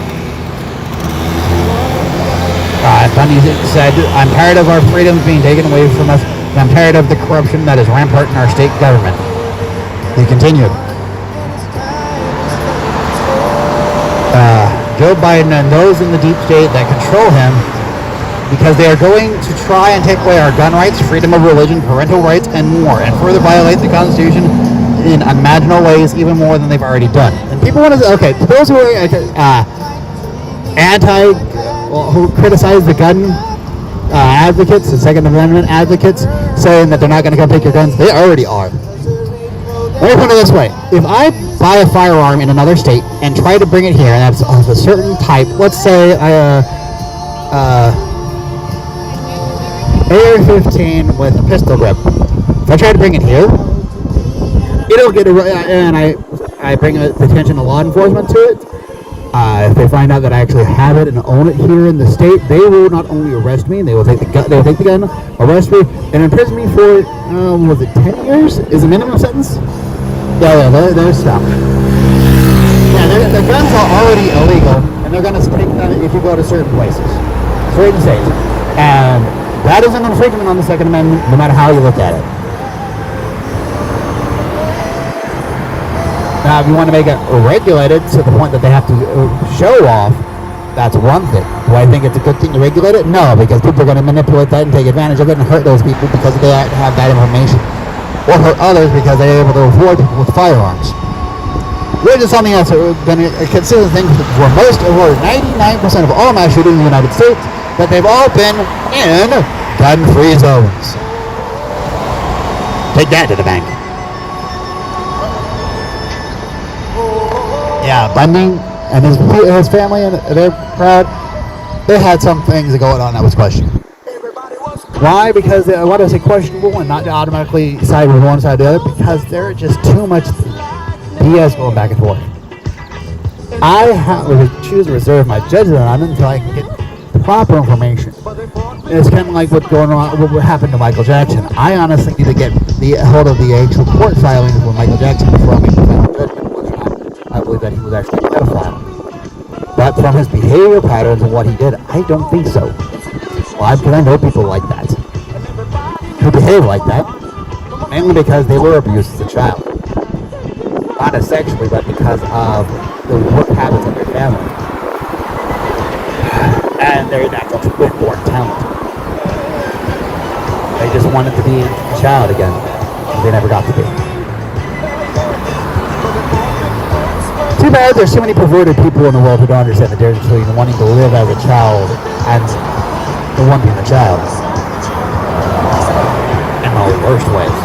Bundy said, "I'm tired of our freedoms being taken away from us, and I'm tired of the corruption that is rampant in our state government." He continued, Joe Biden and those in the deep state that control him, because they are going to try and take away our gun rights, freedom of religion, parental rights, and more, and further violate the Constitution in unimaginable ways, even more than they've already done. And people want to, okay, those who are who criticize the gun advocates, the Second Amendment advocates, saying that they're not going to come take your guns, they already are. Let me put it this way. If I buy a firearm in another state and try to bring it here, and that's of a certain type, let's say AR-15 with a pistol grip. If I try to bring it here, it'll get and I bring attention to law enforcement to it. If they find out that I actually have it and own it here in the state, they will not only arrest me, they will take the gun, arrest me, and imprison me for was it 10 years? Is the minimum sentence? Yeah, there's stuff. Yeah, the guns are already illegal, and they're going to take them if you go to certain places, certain states, and that is an infringement on the Second Amendment, no matter how you look at it. Now, if you want to make it regulated to the point that they have to show off, that's one thing. Do I think it's a good thing to regulate it? No, because people are going to manipulate that and take advantage of it and hurt those people because they have that information. Or hurt others because they're able to avoid people with firearms. Which is something that's been a consistent thing for most, or 99% of all mass shootings in the United States, that they've all been in gun-free zones. Take that to the bank. Yeah, Bundy and his family and their crowd, they had some things going on that was questionable. Why? Because why do I say questionable and not automatically side with one side or the other? Because there are just too much BS going back and forth. I would choose to reserve my judgment on it until I can get the proper information. It's kind of like what happened to Michael Jackson. I honestly need to get the hold of the actual court filings with Michael Jackson before I make the final judgment. I believe that he was actually a pedophile. But from his behavior patterns and what he did, I don't think so. Why? Because I know people like that, who behave like that, mainly because they were abused as a child. Not as sexually, but because of the work habits of their family. And their natural inborn talent. They just wanted to be a child again. They never got to be. Too bad there's so many perverted people in the world who don't understand the difference between wanting to live as a child and the one being a child. In all the worst ways.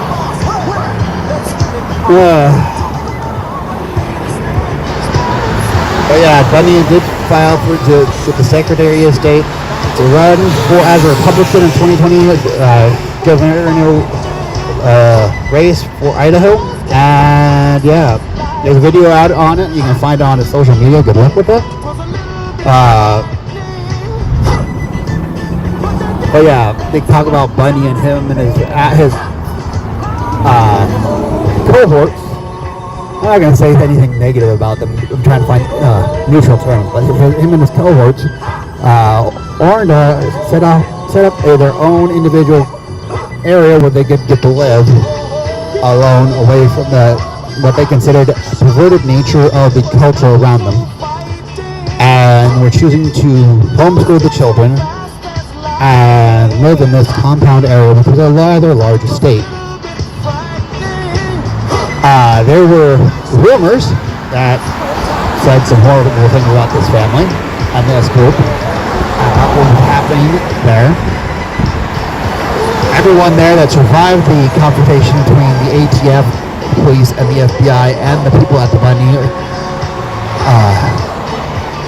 But yeah, Bundy did file with the Secretary of State to run as a Republican in 2020 governor race for Idaho. And yeah, there's a video out on it. You can find it on his social media. Good luck with that. But yeah, they talk about Bundy and him and his cohorts. I'm not going to say anything negative about them. I'm trying to find neutral terms. But him and his cohorts set up their own individual area where they could get to live alone, away from what they considered perverted nature of the culture around them. And we're choosing to homeschool the children and live in this compound area, which was a rather large estate. There were rumors that said some horrible things about this family and this group, what was happening there. Everyone there that survived the confrontation between the ATF, police, and the FBI, and the people at the Bundy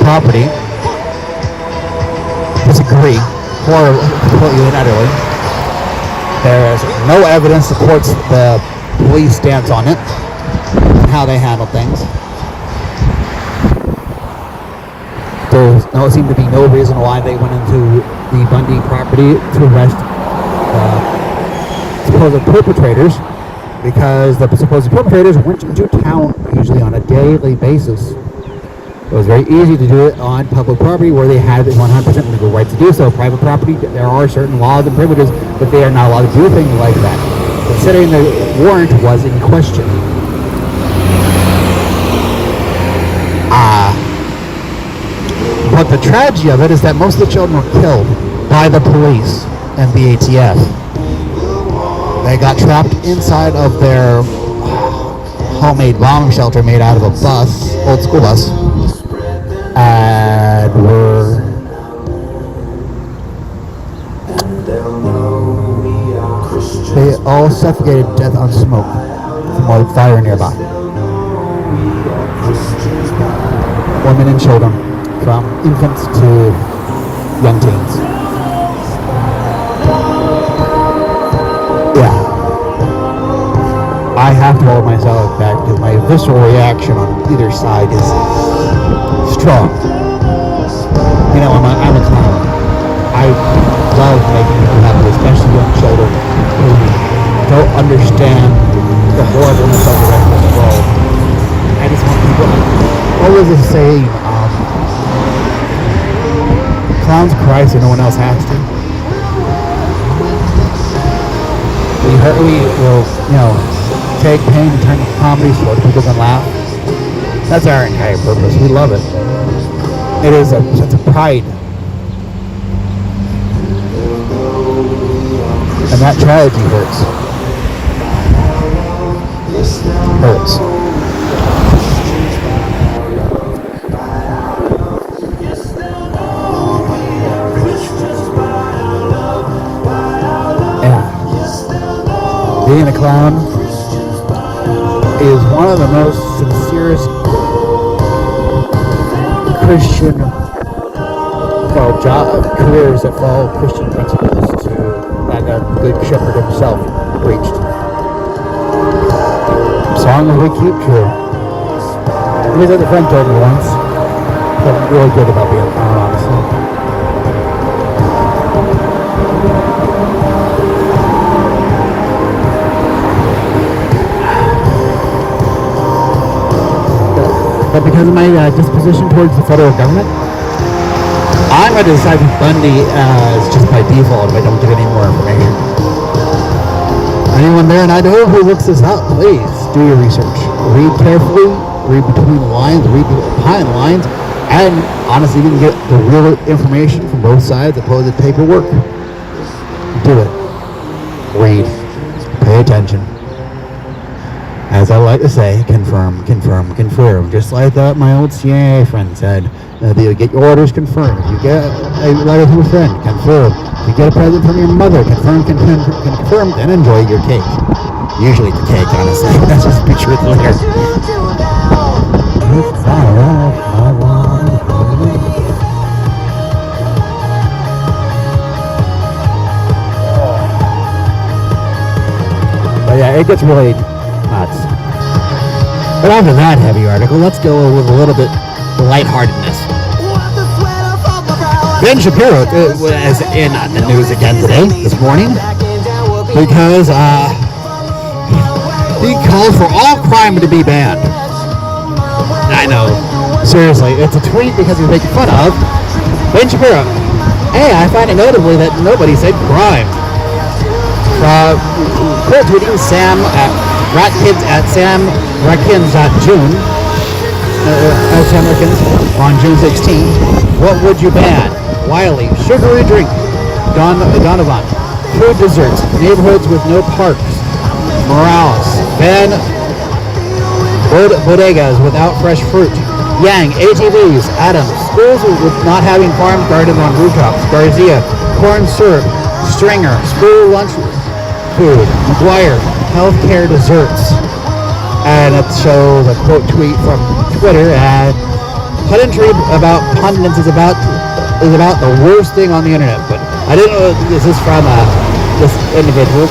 property disagree completely and utterly. There is no evidence supports the police stance on it and how they handle things. There seemed to be no reason why they went into the Bundy property to arrest supposed perpetrators, because the supposed perpetrators went into town usually on a daily basis It was very easy to do it on public property where they had 100% legal right to do so. Private property, there are certain laws and privileges, but they are not allowed to do things like that. Considering the warrant was in question. But the tragedy of it is that most of the children were killed by the police and the ATF. They got trapped inside of their homemade bomb shelter made out of a bus, old school bus, and they all suffocated to death on smoke from a fire nearby. Women and children, from infants to young teens. Yeah. I have to hold myself back because my visceral reaction on either side is strong. You know, I'm a clown. I love making people happy, especially young children who don't understand the horribleness of the rest of the world. I just want people, always a saying, clowns cry so no one else has to. We will, take pain and turn it to comedy so that people can laugh. That's our entire purpose. We love it. It is a sense of pride. And that tragedy hurts. Hurts. Being a clown is one of the most sincerest Christian careers that follow Christian principles that the Good Shepherd himself preached. As long as we keep true. At least a friend told me once. Felt really good about being a clown, honestly. But because of my disposition towards the federal government, I'm going to decide Bundy as just by default if I don't get any more information. Anyone there in Idaho who looks this up, please do your research. Read carefully, read between the lines, read behind the lines, and honestly, you can get the real information from both sides opposed to paperwork. Do it. Read. Pay attention. As I like to say, confirm, confirm, confirm. Just like that my old CIA friend said, you get your orders confirmed. If you get a letter from a friend, confirm. If you get a present from your mother, confirm, confirm, then enjoy your cake. Usually it's a cake, honestly. Let's just be truthful here. But yeah, it gets really nuts. But after that heavy article, let's go with a little bit lightheartedness. Ben Shapiro was in the news again this morning, because he called for all crime to be banned. I know, seriously, it's a tweet because he's making fun of Ben Shapiro. Hey, I find it notably that nobody said crime. Quote tweeting Sam Ratkins at Sam Ratkins.June Sam Ratkins on June 16. What would you ban? Wiley, sugary drink. Donovan, food desserts. Neighborhoods with no parks. Morales, ban bodegas without fresh fruit. Yang, ATVs. Adams, schools with not having farm gardens on rooftops. Garcia, corn syrup. Stringer, school lunch food. McGuire, healthcare desserts. And it shows a quote tweet from Twitter, and punditry about pundits is about the worst thing on the internet. But I didn't know this is from this individual.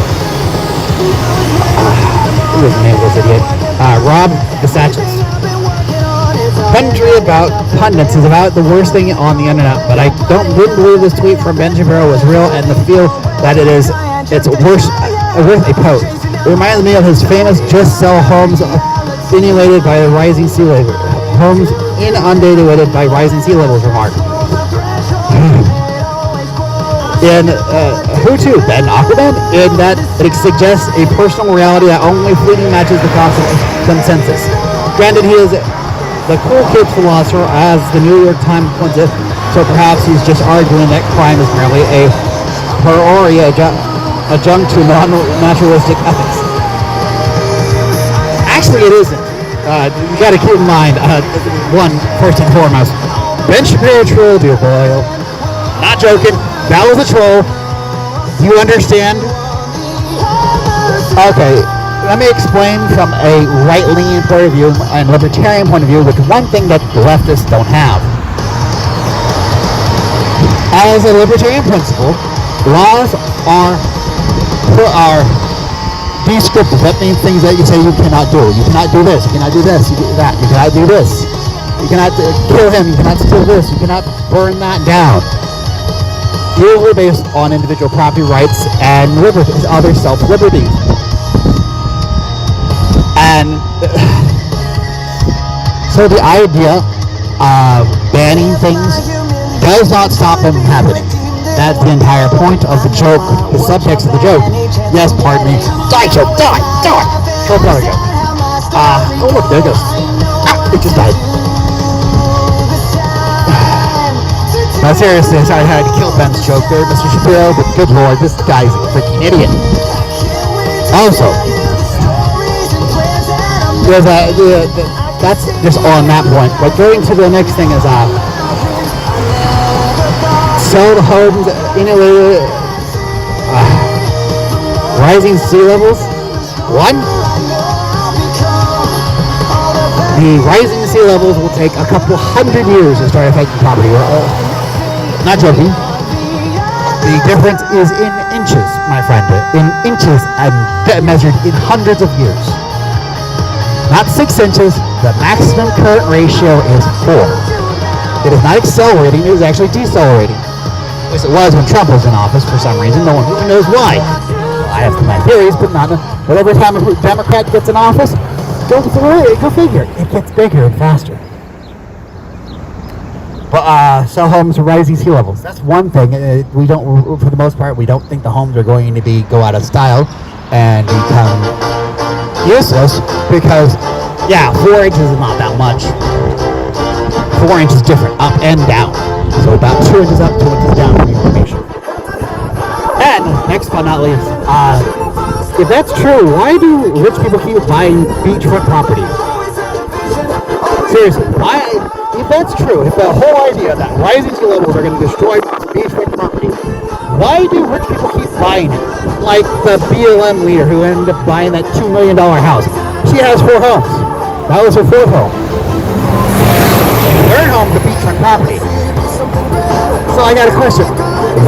Who was the name of this idiot? Rob DeSantis. Punditry about pundits is about the worst thing on the internet, but I wouldn't believe this tweet from Ben Shapiro was real, and the feel that it's worth a post. It reminds me of his famous "just sell homes" insinuated by the rising sea level. homes inundated by rising sea levels remark. In Hutu Ben Ackerman, in that it suggests a personal reality that only fleeting matches the consensus. Granted, he is the cool kids philosopher, as the New York Times puts it, so perhaps he's just arguing that crime is merely a priori adjunct to non-naturalistic ethics. Actually, it isn't. You got to keep in mind, first and foremost, Ben Shapiro trolled you, boy. Not joking. That was a troll. You understand? Okay, let me explain from a right-leaning point of view and libertarian point of view, which one thing that the leftists don't have. As a libertarian principle, laws are descriptive. That means things that you say you cannot do. You cannot do this. You cannot do this. You do that. You cannot do this. You cannot kill him. You cannot steal this. You cannot burn that down. Usually based on individual property rights and liberties, other self-liberties. And so the idea of banning things does not stop them from happening. That's the entire point of the joke, the subtext of the joke. Yes, pardon me. Die, joke, die, die! Joke, another joke. Oh look, there it goes. It just died. Now seriously, I had to kill Ben's joke there, Mr. Shapiro, but good lord, this guy's a freaking idiot. Also, that's just on that point. But going to the next thing is, sell the homes, rising sea levels. One, the rising sea levels will take a couple hundred years to start affecting property. Not joking. The difference is in inches, my friend. In inches and measured in hundreds of years. Not 6 inches. The maximum current ratio is 4. It is not accelerating, it is actually decelerating. At least it was when Trump was in office for some reason. No one really knows why. Well, I have my theories, but not. But every time a Democrat gets in office, go figure. It gets bigger and faster. But sell homes to rising sea levels. That's one thing. We don't, for the most part, we don't think the homes are going to go out of style and become useless because, yeah, 4 inches is not that much. 4 inches different, up and down. So about 2 inches up, 2 inches down for your information. And next but not least, if that's true, why do rich people keep buying beachfront properties? Seriously, why? If that's true, if the whole idea that rising sea levels are going to destroy beachfront property, why do rich people keep buying it? Like the BLM leader who ended up buying that $2 million house. She has 4 homes. That was her 4th home. Third home is beachfront property. So I got a question.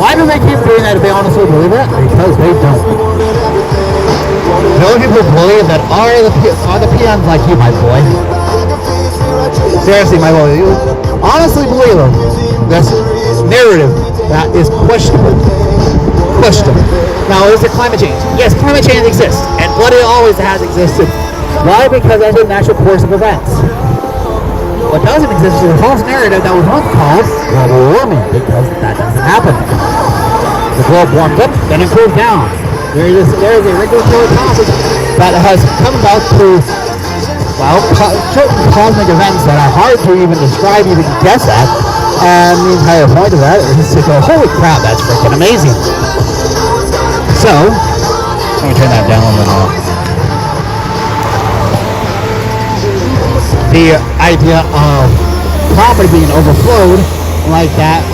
Why do they keep doing that if they honestly believe that? Because they don't. The only people who believe that are the peons like you, my boy. Seriously, my boy, you honestly believe them. This narrative that is questionable. Now, is there climate change? Yes, climate change exists, and bloody always has existed. Why? Because that's a natural course of events. What doesn't exist is a false narrative that was once called global warming, because that doesn't happen. The globe warms up, then it cools down. There is a regulatory process that has come about through certain cosmic events that are hard to even describe, even guess at, and the entire point of that is to go, holy crap, that's freaking amazing. So, let me turn that down a little. The idea of property being overflowed like that,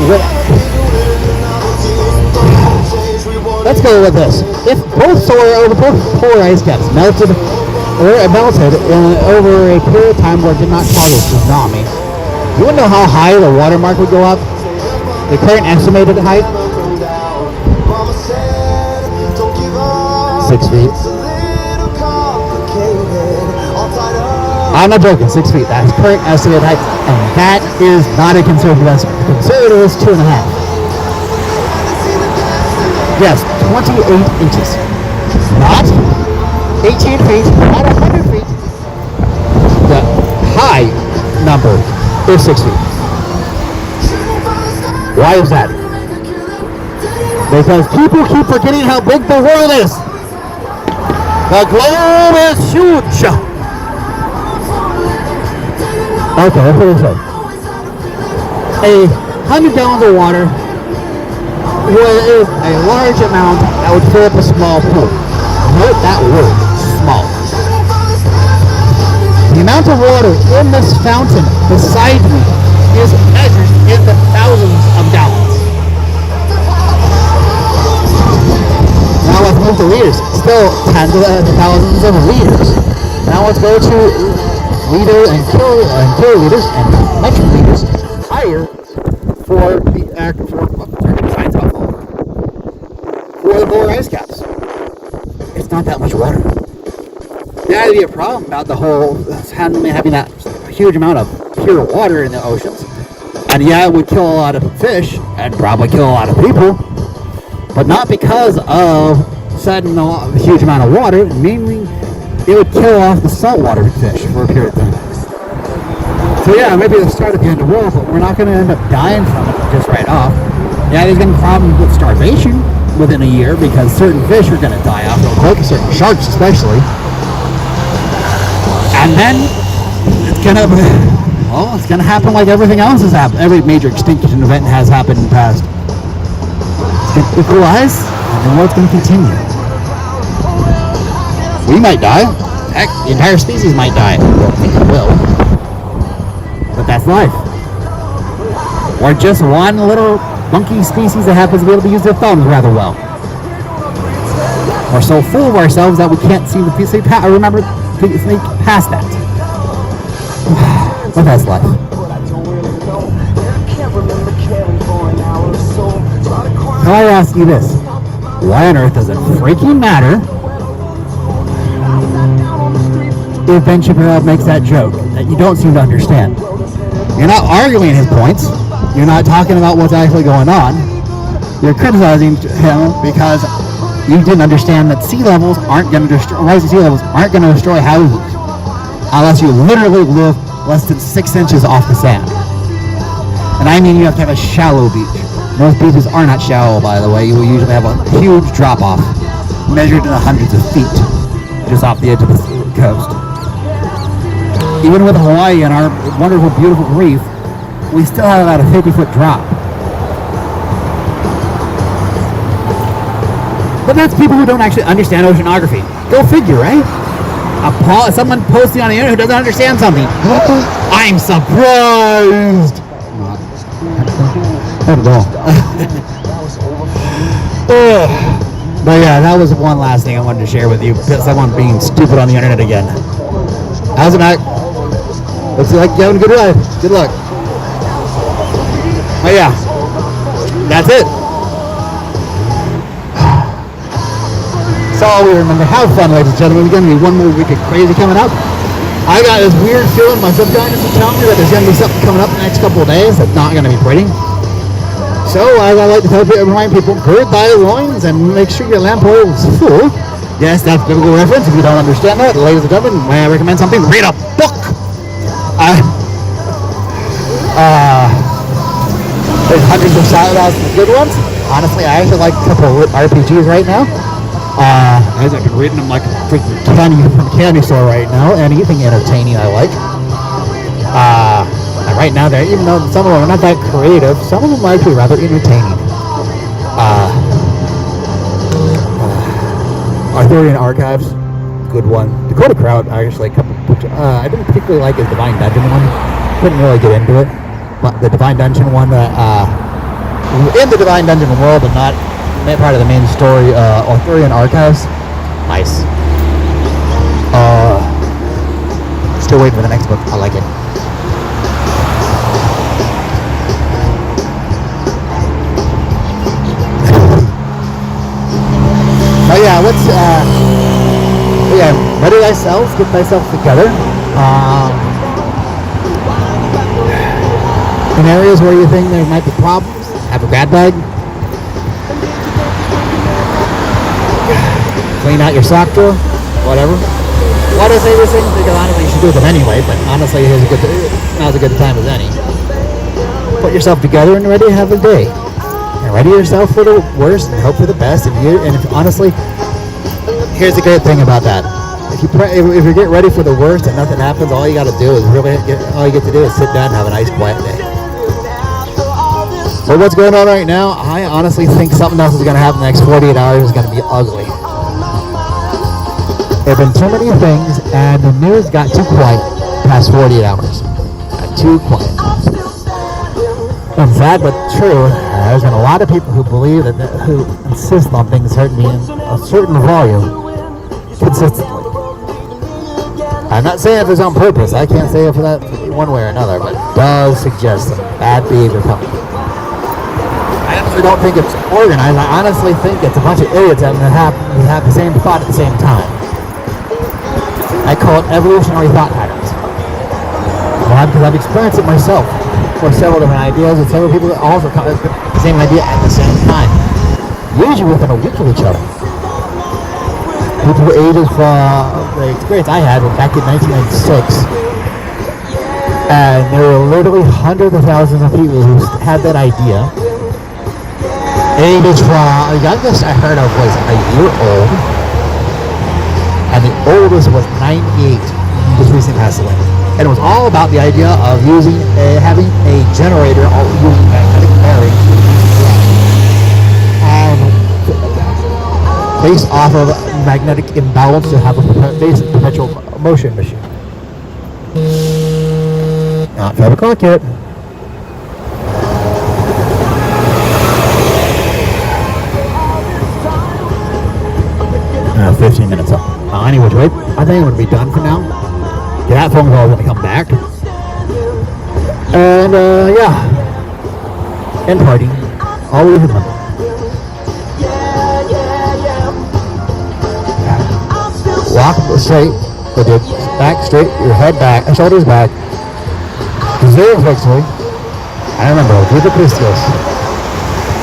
let's go with this. If both polar ice caps melted over a period of time where it did not cause a tsunami, you want to know how high the water mark would go up? The current estimated height? 6 feet. I'm not joking, 6 feet. That's current estimated height, and that is not a conservative estimate. The conservative is 2.5. Yes, 28 inches. Not 18 feet, not 100 feet. The high number is 60. Why is that? Because people keep forgetting how big the world is. The globe is huge. Okay, that's what it said. 100 gallons of water is a large amount that would fill up a small pool. Note that word, small. The amount of water in this fountain beside me is measured in the thousands of gallons. Now let's move to liters. Still tens of thousands of liters. Now let's go to liter and kiloliters and metric liters higher for the polar ice caps. It's not that much water. That would be a problem about the whole having that huge amount of pure water in the oceans. And yeah, it would kill a lot of fish and probably kill a lot of people, but not because of sudden a huge amount of water. Mainly, it would kill off the saltwater fish for a period of time. So yeah, maybe the start of the end of the world, but we're not going to end up dying from it just right off. Yeah, there's going to be problems with starvation within a year because certain fish are going to die off real quick, certain sharks especially. And then it's going to happen like everything else has happened. Every major extinction event has happened in the past. It's going to equalize, and the world's going to continue. We might die. Heck, the entire species might die. I think it will. But that's life. Or just one little monkey species that happens to be able to use their thumbs rather well. We're so full of ourselves that we can't seem to think past that. But that's life. So I ask you this. Why on earth does it freaking matter if Ben Shapiro makes that joke that you don't seem to understand? You're not arguing his points. You're not talking about what's actually going on. You're criticizing him because you didn't understand that sea levels aren't going to destroy, rising sea levels aren't going to destroy houses unless you literally live less than 6 inches off the sand. And I mean you have to have a shallow beach. Most beaches are not shallow, by the way. You will usually have a huge drop-off measured in the hundreds of feet just off the edge of the coast. Even with Hawaii and our wonderful, beautiful reef, we still have about a 50-foot drop. But that's people who don't actually understand oceanography. Go figure, right? Someone posting on the internet who doesn't understand something. I'm surprised! Not at all. But yeah, that was one last thing I wanted to share with you. Someone being stupid on the internet again. How's it, Mac? Looks like you're having a good ride. Good luck. Oh yeah, that's it. So we remember, have fun, ladies and gentlemen. We're going to be one more week of crazy coming up. I got this weird feeling, my subconscious is telling me that there's going to be something coming up in the next couple of days that's not going to be pretty. So as I like to remind people, gird thy loins and make sure your lamp oil is full. Yes, that's biblical reference. If you don't understand that, ladies and gentlemen, may I recommend something? Read a book. There's hundreds of good ones. Honestly, I actually like a couple of RPGs right now. As I've been reading them like freaking candy from a candy store right now. Anything entertaining I like. And right now, even though some of them are not that creative, some of them are actually rather entertaining. Arthurian Archives, good one. Dakota Crowd, actually, I didn't particularly like his Divine Dungeon one. Couldn't really get into it. But the Divine Dungeon one, in the Divine Dungeon world and not part of the main story, Arthurian Archives, nice. Still waiting for the next book. I like it. Oh yeah, ready thyself, get thyself together. In areas where you think there might be problems, have a grab bag. Clean out your sock drawer, whatever. Why do I say these things? Because honestly, you should do them anyway, but honestly, here's a good now's a good time as any. Put yourself together and ready to have a day. And ready yourself for the worst and hope for the best. And if, honestly, here's the great thing about that. If you get ready for the worst and nothing happens, all you got to do is all you get to do is sit down and have a nice quiet day. So what's going on right now? I honestly think something else is going to happen the next 48 hours. Is going to be ugly. There have been too many things, and the news got too quiet past 48 hours. Got too quiet. And sad but true, there's been a lot of people who believe who insist on things being a certain volume consistently. I'm not saying if it's on purpose. I can't say it for that one way or another, but it does suggest some bad behavior coming. I honestly don't think it's organized. I honestly think it's a bunch of idiots that have the same thought at the same time. I call it evolutionary thought patterns. Why? Because I've experienced it myself for several different ideas with several people that also come with the same idea at the same time. Usually within a week of each other. People were ages from the experience I had back in 1996. And there were literally hundreds of thousands of people who had that idea. Ages from, the youngest I heard of was a year old. And the oldest was 98, just recently passed away. And it was all about the idea of having a generator using magnetic bearing and based off of magnetic imbalance to have a basic perpetual motion machine. Not 5 o'clock yet. 15 minutes up. Anyway, I think I'm going to be done for now. That phone call is going to come back. And, yeah. And partying. Always remember. Walk straight, back straight, your head back, shoulders back. Zero flexibly. And remember, do the Christos.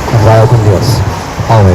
And vaya con Dios. Always.